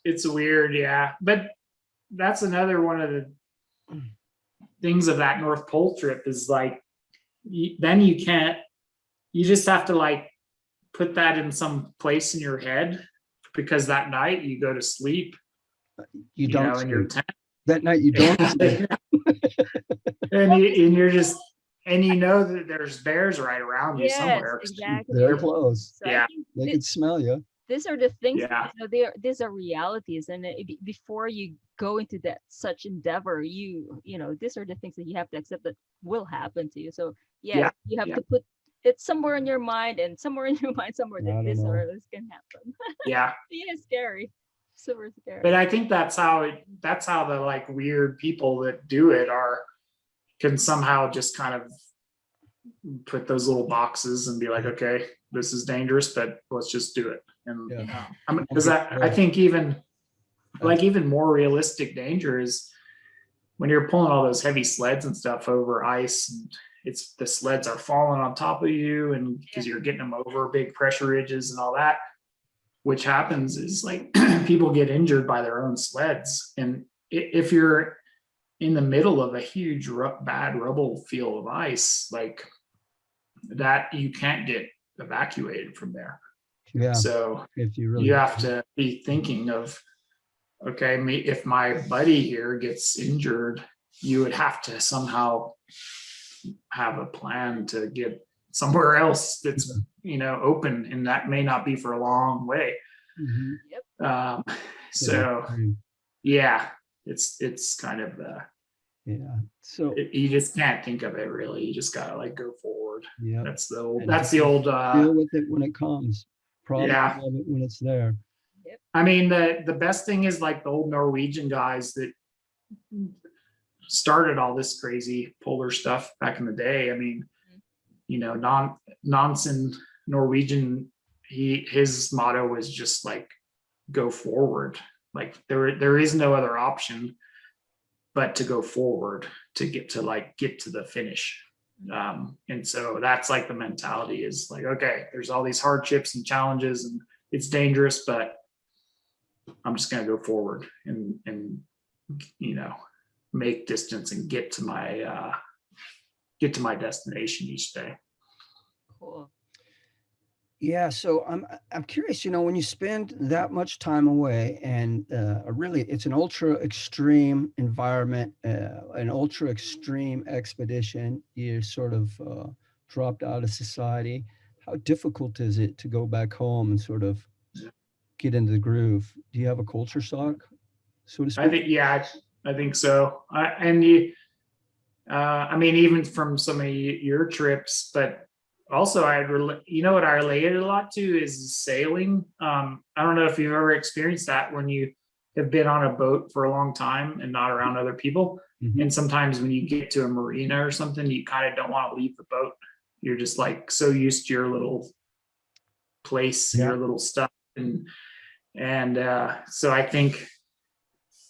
it's weird, yeah. But that's another one of the things of that North Pole trip is like, then you just have to like put that in some place in your head, because that night you go to sleep, You don't in your tent. That night you don't sleep. and you're just, and you know that there's bears right around you Yes, somewhere. exactly. They're close. So I Yeah. think They can smell you. these are the things, Yeah. these are realities, and before you go into that such endeavor, these are the things that you have to accept that will happen to you. So Yeah, you have yeah. to put it somewhere in your mind, and somewhere in your mind somewhere that this can happen. Yeah. Yeah, it's scary, super scary. But I think that's how the like weird people that do it can somehow just kind of put those little boxes and be like, okay, this is dangerous, but let's just do it. And because I think even more realistic danger is when you're pulling all those heavy sleds and stuff over ice, and the sleds are falling on top of you, and because you're getting them over big pressure ridges and all that, which happens is like people get injured by their own sleds. And if you're in the middle of a huge bad rubble field of ice like that, you can't get evacuated from there. Yeah. So if you really have to be thinking of, okay, if my buddy here gets injured, you would have to somehow have a plan to get somewhere else that's open, and that may not be for a long way. Yep. So yeah, it's kind of so you just can't think of it really. You just gotta like go forward. Yeah, that's the old deal with it when it comes. Problem Yeah. of it when it's there. I mean, the best thing is like the old Norwegian guys that started all this crazy polar stuff back in the day. I mean, Nansen Norwegian, his motto was just like go forward. Like there is no other option but to go forward to get to the finish. And so that's like the mentality is like, okay, there's all these hardships and challenges and it's dangerous, but I'm just going to go forward and make distance and get to my destination each day. Cool. Yeah, so I'm curious, when you spend that much time away and really it's an ultra extreme environment, an ultra extreme expedition, you're sort of dropped out of society. How difficult is it to go back home and sort of get into the groove? Do you have a culture shock, so to speak? I think so. I mean, even from some of your trips, but also what I related a lot to is sailing. I don't know if you've ever experienced that when you have been on a boat for a long time and not around other people. Mm-hmm. And sometimes when you get to a marina or something, you kind of don't want to leave the boat. You're just like so used to your little place, your little stuff. And so I think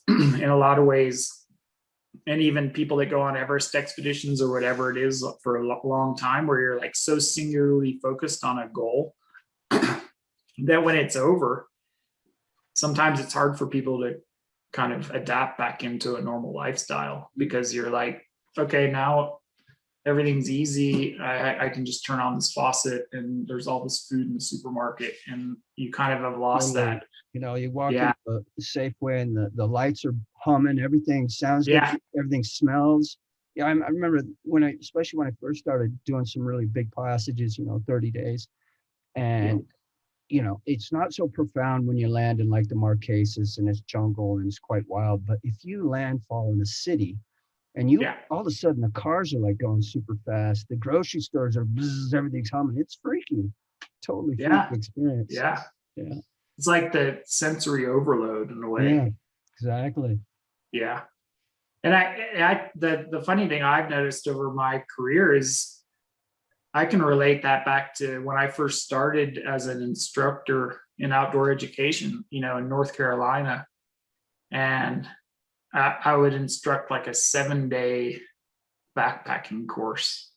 in a lot of ways, and even people that go on Everest expeditions or whatever it is for a long time, where you're like so singularly focused on a goal that when it's over, sometimes it's hard for people to kind of adapt back into a normal lifestyle, because you're like, okay, now everything's easy. I can just turn on this faucet and there's all this food in the supermarket, and you kind of have lost that. You walk into the Safeway and the lights are humming, everything sounds good, everything smells. I remember especially when I first started doing some really big passages, 30 days, and you know, it's not so profound when you land in like the Marquesas and it's jungle and it's quite wild. But if you landfall in a city and you all of a sudden the cars are like going super fast, the grocery stores are bzzz, everything's humming. It's freaky, totally freaky experience. Yeah. Yeah. It's like the sensory overload in a way. Yeah, exactly. Yeah. And the funny thing I've noticed over my career is I can relate that back to when I first started as an instructor in outdoor education, you know, in North Carolina. And I would instruct like a 7-day backpacking course.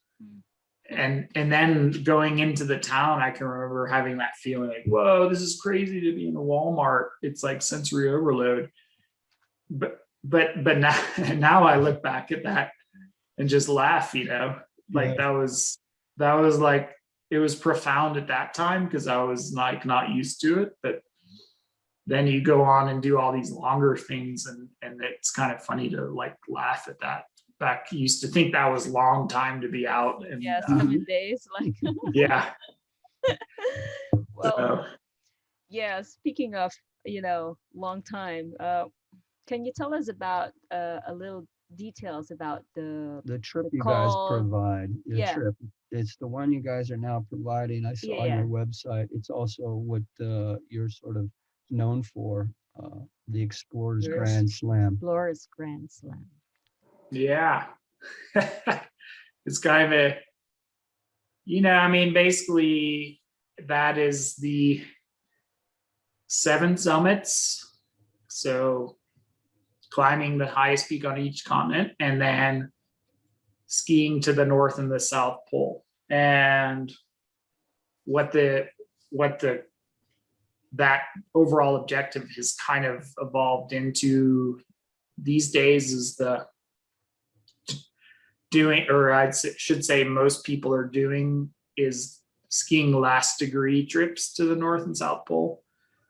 And then going into the town, I can remember having that feeling like, whoa, this is crazy to be in a Walmart. It's like sensory overload. But now I look back at that and just laugh, you know, like that was like, it was profound at that time because I was like not used to it. But then you go on and do all these longer things, and it's kind of funny to like laugh at that. Back, used to think that was long time to be out. And, 7 days, like. Yeah. Well, yeah. Speaking of, you know, long time, can you tell us about a little details about the trip you call? guys provide? The Yeah. trip. It's the one you guys are now providing. I saw on your website. It's also what you're sort of known for, the Explorers Grand Slam. Explorers Grand Slam. Yeah. It's kind of a, you know, I mean, basically that is the 7 summits. So climbing the highest peak on each continent and then skiing to the North and the South Pole. And what that overall objective has kind of evolved into these days is the doing, or I should say most people are doing, is skiing last degree trips to the North and South Pole.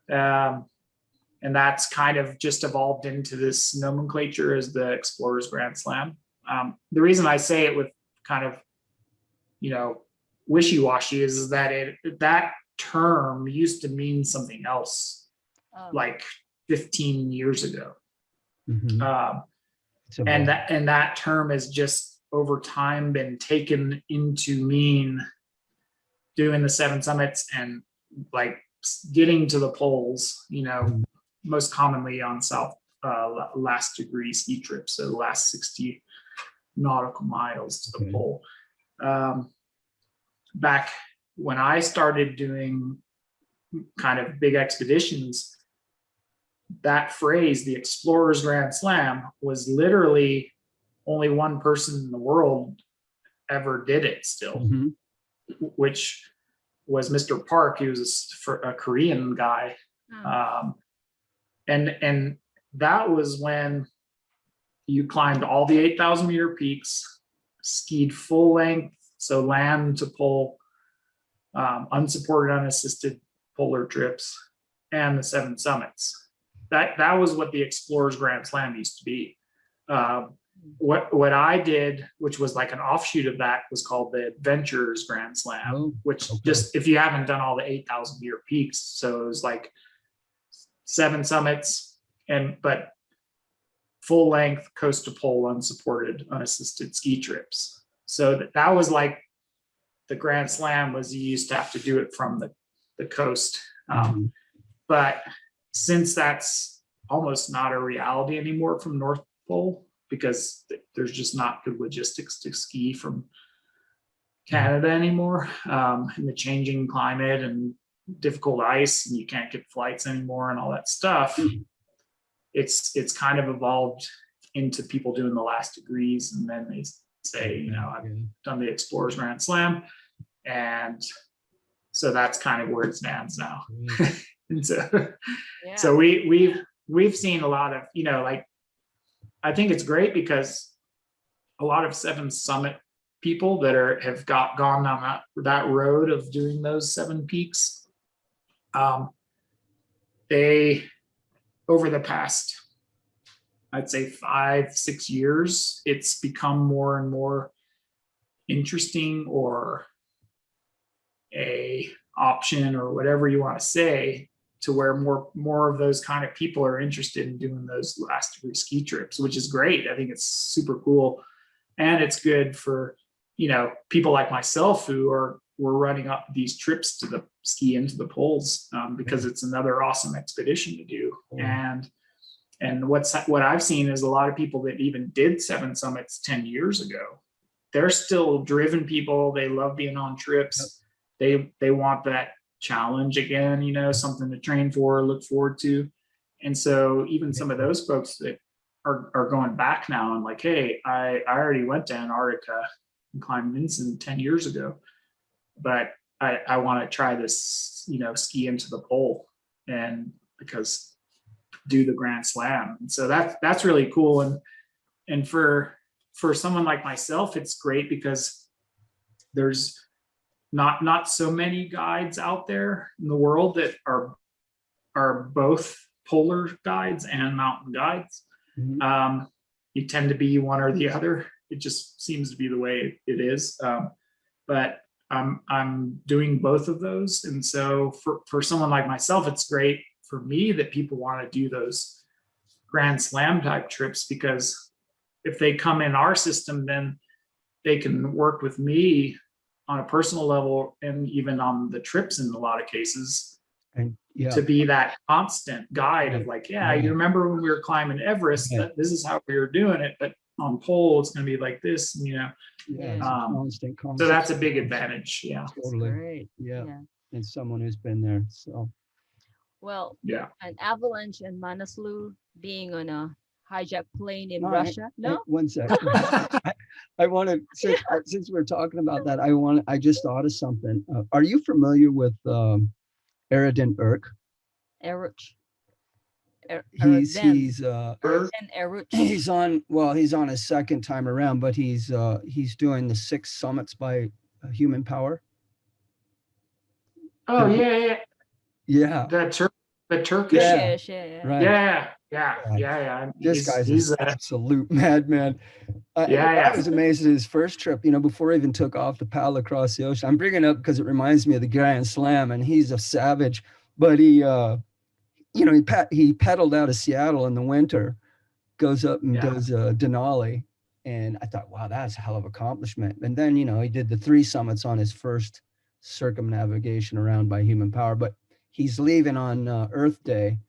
And that's kind of just evolved into this nomenclature as the Explorers Grand Slam. The reason I say it with kind of, you know, wishy-washy is that that term used to mean something else like 15 years ago. And that term has just over time been taken into mean doing the 7 summits and like getting to the poles, you know, most commonly on south last degree ski trips, so the last 60 nautical miles to the pole. Back when I started doing kind of big expeditions, that phrase, the Explorers Grand Slam, was literally only one person in the world ever did it still, which was Mr. Park. He was a Korean guy. And that was when you climbed all the 8,000 meter peaks, skied full length, so land to pole, unsupported, unassisted polar trips, and the 7 summits. That was what the Explorers Grand Slam used to be. What I did, which was like an offshoot of that, was called the Adventurers Grand Slam, which just, if you haven't done all the 8,000 meter peaks, so it was like 7 summits, but full length coast to pole, unsupported, unassisted ski trips. So that was like the Grand Slam was, you used to have to do it from the coast. But since that's almost not a reality anymore from North Pole, because there's just not good logistics to ski from Canada anymore, and the changing climate and difficult ice, and you can't get flights anymore and all that stuff, it's kind of evolved into people doing the last degrees, and then they say, you know, I've done the Explorers Grand Slam, and so that's kind of where it stands now. And so we've seen a lot of, you know, like, I think it's great because a lot of 7 summit people that have gone down that road of doing those 7 peaks, they, over the past, I'd say 5-6 years, it's become more and more interesting, or option or whatever you want to say, to where more of those kind of people are interested in doing those last degree ski trips, which is great. I think it's super cool. And it's good for, people like myself who we're running up these trips to the ski into the poles, because it's another awesome expedition to do. And what I've seen is a lot of people that even did 7 summits 10 years ago, they're still driven people. They love being on trips. They want that challenge again, something to train for, look forward to. And so even some of those folks that are going back now and like, hey, I already went to Antarctica and climbed Vinson 10 years ago, but I want to try this, ski into the pole, and because do the Grand Slam. And so that's really cool. And for someone like myself, it's great because there's not so many guides out there in the world that are both polar guides and mountain guides. Mhm. You tend to be one or the other. It just seems to be the way it is. But I'm doing both of those. And so for someone like myself, it's great for me that people want to do those Grand Slam type trips, because if they come in our system, then they can work with me on a personal level, and even on the trips in a lot of cases, And to be that constant guide of like, Yeah. you remember when we were climbing Everest, Yeah. that this is how we were doing it, but on pole, it's going to be like this, yeah, it's so constant. that's a big advantage. Yeah. Totally. Great. Yeah. And someone who's been there. So Well, Yeah. an avalanche in Manaslu, being on a hijacked plane in No, Russia. Hey, No? one sec. I want to, since we're talking about that, I just thought of something. Are you familiar with Aradin Irk? Eruch. He's And Eruch. he's on his second time around, but he's doing the 6 summits by human power. Oh yeah. Yeah. The Turkish. Turkish, Right. Yeah. This guy's he's an absolute madman. I was amazed at his first trip, before he even took off to paddle across the ocean. I'm bringing it up because it reminds me of the Grand Slam, and he's a savage. But he pedaled out of Seattle in the winter, goes up and does Denali, and I thought, wow, that's a hell of an accomplishment. And then he did the 3 summits on his first circumnavigation around by human power. But he's leaving on Earth Day,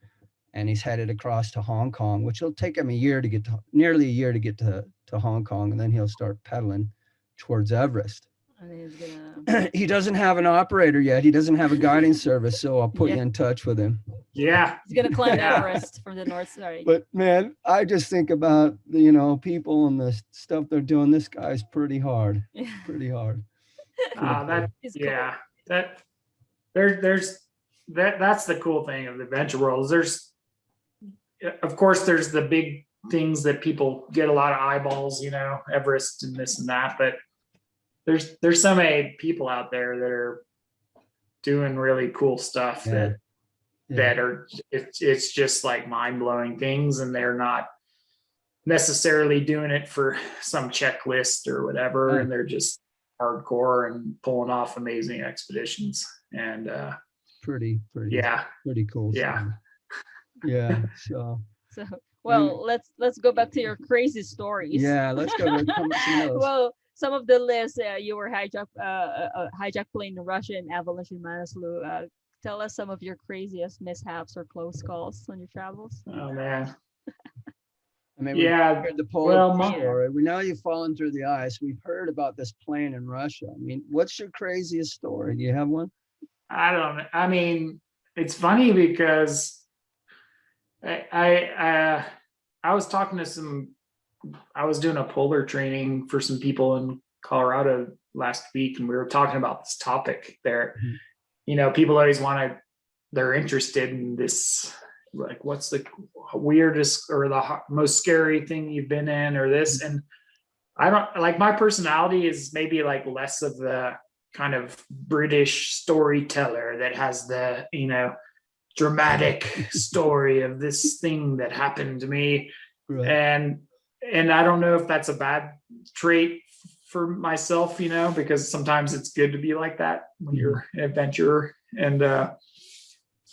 and he's headed across to Hong Kong, which will take him nearly a year to get to Hong Kong, and then he'll start pedaling towards Everest. And he's gonna... He doesn't have an operator yet. He doesn't have a guiding service, so I'll put you in touch with him. Yeah. He's gonna climb Everest from the north side. But man, I just think about people and the stuff they're doing. This guy's pretty hard. Pretty hard. It's cool. That's the cool thing of the adventure world. Of course, there's the big things that people get a lot of eyeballs, Everest and this and that, but there's so many people out there that are doing really cool stuff that are, it's just like mind-blowing things, and they're not necessarily doing it for some checklist or whatever, and they're just hardcore and pulling off amazing expeditions. And pretty cool. Yeah. So well, let's go back to your crazy stories. Yeah, let's go. Well, some of the lists, you were hijacked plane in Russia and avalanche in Manaslu. Tell us some of your craziest mishaps or close calls on your travels. Oh man. I mean, we heard the polar story. We know you've fallen through the ice. We've heard about this plane in Russia. I mean, what's your craziest story? Do you have one? I mean, it's funny because I was talking to I was doing a polar training for some people in Colorado last week, and we were talking about this topic there. Mm-hmm. People always they're interested in this, like, what's the weirdest or the most scary thing you've been in, or this. And I don't, like, my personality is maybe like less of the kind of British storyteller that has the, dramatic story of this thing that happened to me. Right. And I don't know if that's a bad trait for myself, because sometimes it's good to be like that when you're an adventurer. And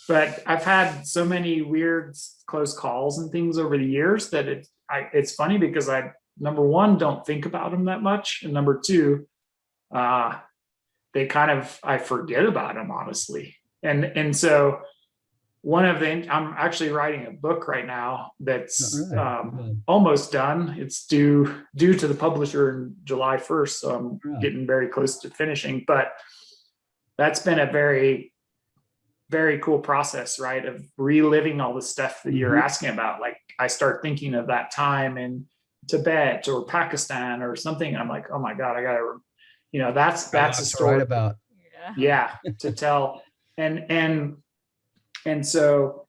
but I've had so many weird close calls and things over the years that it's funny because I, number one, don't think about them that much, and number two, they kind of, I forget about them, honestly. And so one of the, I'm actually writing a book right now that's almost done. It's due to the publisher in July 1st, so I'm getting very close to finishing. But that's been a very, very cool process, right? Of reliving all the stuff that you're asking about. Like, I start thinking of that time in Tibet or Pakistan or something. I'm like, oh my God, I gotta, you know, that's a story right about. Yeah, to tell. And so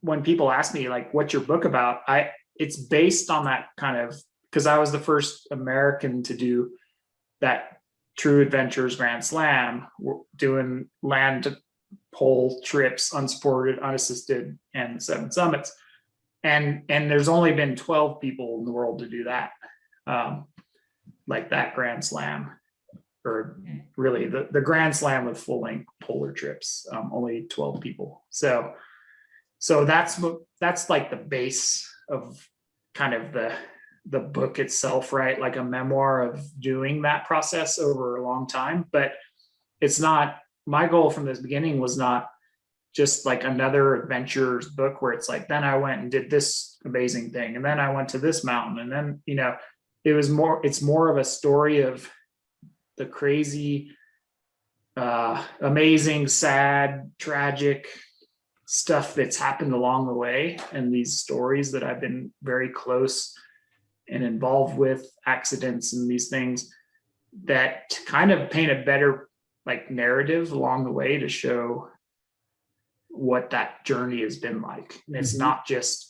when people ask me, like, what's your book about? It's based on that kind of, because I was the first American to do that True Adventures Grand Slam, doing land pole trips, unsupported, unassisted, and 7 summits. And there's only been 12 people in the world to do that, like that Grand Slam, or really the Grand Slam with full length polar trips, only 12 people. So that's like the base of kind of the book itself, right? Like a memoir of doing that process over a long time. But it's not, my goal from this beginning was not just like another adventures book where it's like, then I went and did this amazing thing, and then I went to this mountain, and then, you know, it's more of a story of the crazy, amazing, sad, tragic stuff that's happened along the way, and these stories that I've been very close and involved with, accidents and these things that kind of paint a better like narrative along the way to show what that journey has been like. And it's not just,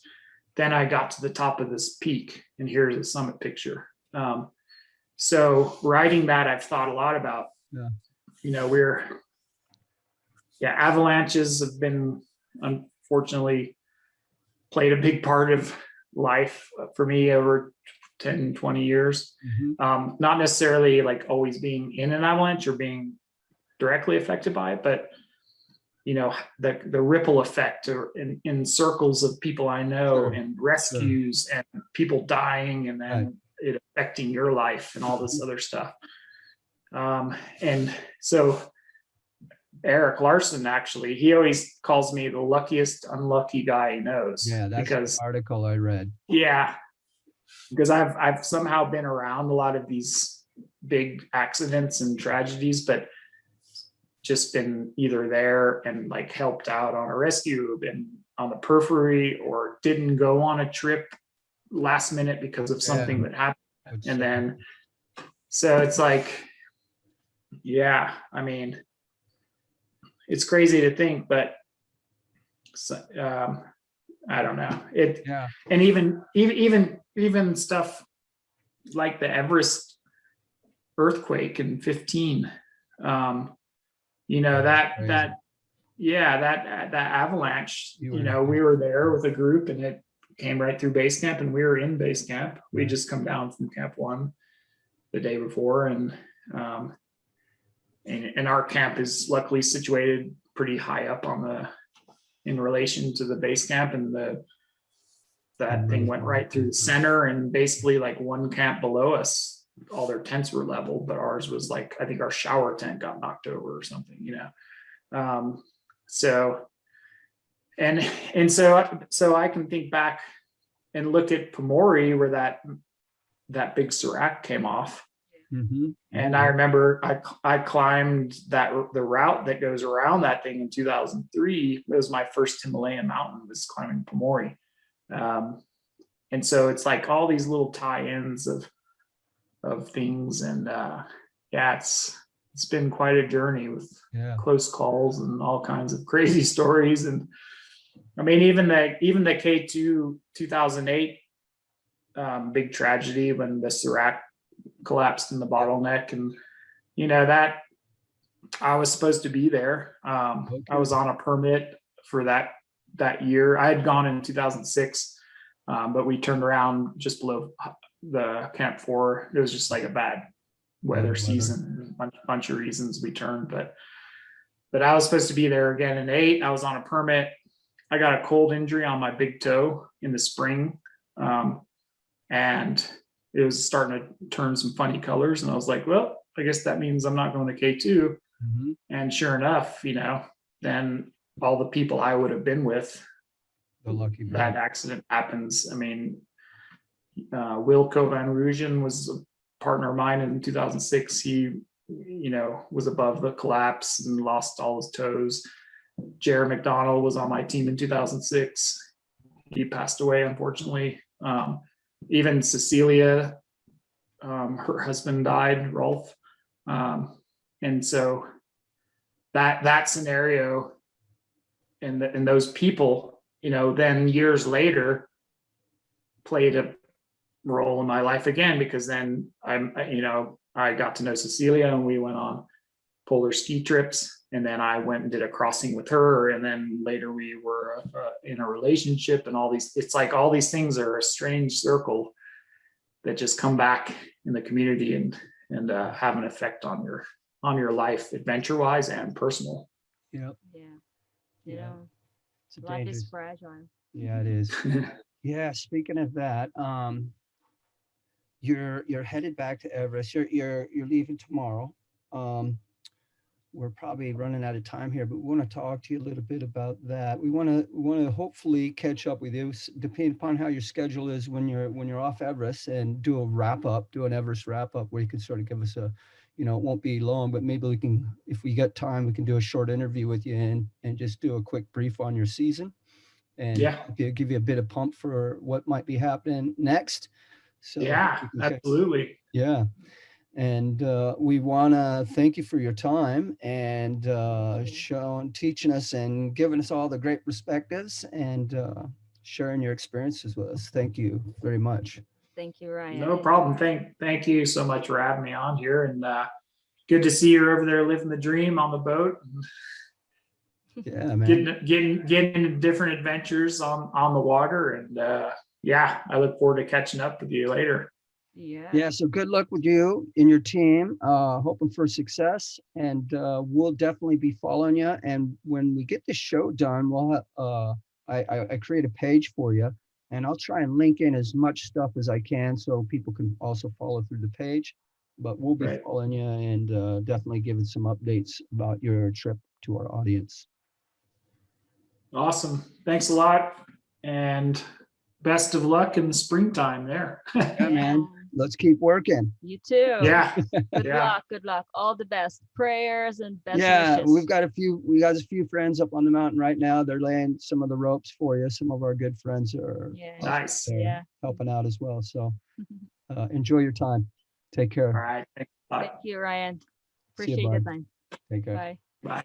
then I got to the top of this peak and here's a summit picture. So writing that, I've thought a lot about, you know, avalanches have been, unfortunately, played a big part of life for me over 10, 20 years. Not necessarily like always being in an avalanche or being directly affected by it, but you know, the ripple effect in circles of people I know, and rescues and people dying, and then it affecting your life and all this other stuff. And so Eric Larson, actually, he always calls me the luckiest unlucky guy he knows. Yeah, that's because the article I read. Yeah, because I've somehow been around a lot of these big accidents and tragedies, but just been either there and like helped out on a rescue, been on the periphery, or didn't go on a trip last minute because of something that happened. And then, so it's like, yeah, I mean, it's crazy to think, but I don't know it. Yeah. And even stuff like the Everest earthquake in 15, you know, that avalanche, you know, we were there with a group and it came right through base camp, and we were in base camp. We just come down from camp 1 the day before, and our camp is luckily situated pretty high up in relation to the base camp, and that thing went right through the center, and basically like one camp below us, all their tents were leveled, but ours was like, I think our shower tent got knocked over or something, you know. So I can think back and look at Pomori, where that big Serac came off. And I remember I climbed the route that goes around that thing in 2003. It was my first Himalayan mountain, was climbing Pomori. And so it's like all these little tie-ins of things, and it's been quite a journey with close calls and all kinds of crazy stories. And I mean, even the K2 2008 big tragedy, when the Serac collapsed in the bottleneck, and you know, that I was supposed to be there. I was on a permit for that year. I had gone in 2006, but we turned around just below the Camp 4. It was just like a bad weather season, a bunch of reasons we turned. But but I was supposed to be there again in 8. I was on a permit. I got a cold injury on my big toe in the spring. And it was starting to turn some funny colors. And I was like, well, I guess that means I'm not going to K2. Mm-hmm. And sure enough, then all the people I would have been with, The lucky that accident happens. I mean, Wilco Van Rugen was a partner of mine in 2006. He, was above the collapse and lost all his toes. Jared McDonald was on my team in 2006. He passed away, unfortunately. Even Cecilia, her husband died, Rolf. And so that scenario and those people, then years later played a role in my life again, because then I got to know Cecilia and we went on polar ski trips, and then I went and did a crossing with her, and then later we were in a relationship, and it's like all these things are a strange circle that just come back in the community and have an effect on your life, adventure wise and personal. Yep. Yeah. It's a Life dangerous. is fragile. Yeah, it is. Yeah. Speaking of that, you're headed back to Everest. You're leaving tomorrow. We're probably running out of time here, but we want to talk to you a little bit about that. We want to hopefully catch up with you, depending upon how your schedule is when you're off Everest, and do an Everest wrap up where you can sort of give us a, it won't be long, but maybe we can, if we get time, we can do a short interview with you and just do a quick brief on your season, and give you a bit of pump for what might be happening next. So absolutely. Yeah. And we want to thank you for your time and teaching us and giving us all the great perspectives and sharing your experiences with us. Thank you very much. Thank you, Ryan. No problem. Thank you so much for having me on here, and good to see you over there living the dream on the boat. Yeah, man. Getting into different adventures on the water, and I look forward to catching up with you later. Yeah. So good luck with you and your team. Hoping for success, and we'll definitely be following you. And when we get the show done, we'll have, I create a page for you, and I'll try and link in as much stuff as I can so people can also follow through the page. But we'll be following you and definitely giving some updates about your trip to our audience. Awesome. Thanks a lot, and best of luck in the springtime there. Yeah, man. Let's keep working. You too. Yeah. Good luck. Good luck. All the best. Prayers and best wishes. We got a few friends up on the mountain right now. They're laying some of the ropes for you. Some of our good friends are nice. Helping out as well. So enjoy your time. Take care. All right. Thank you, Ryan. See you, Appreciate your time. Take care. Bye. Bye.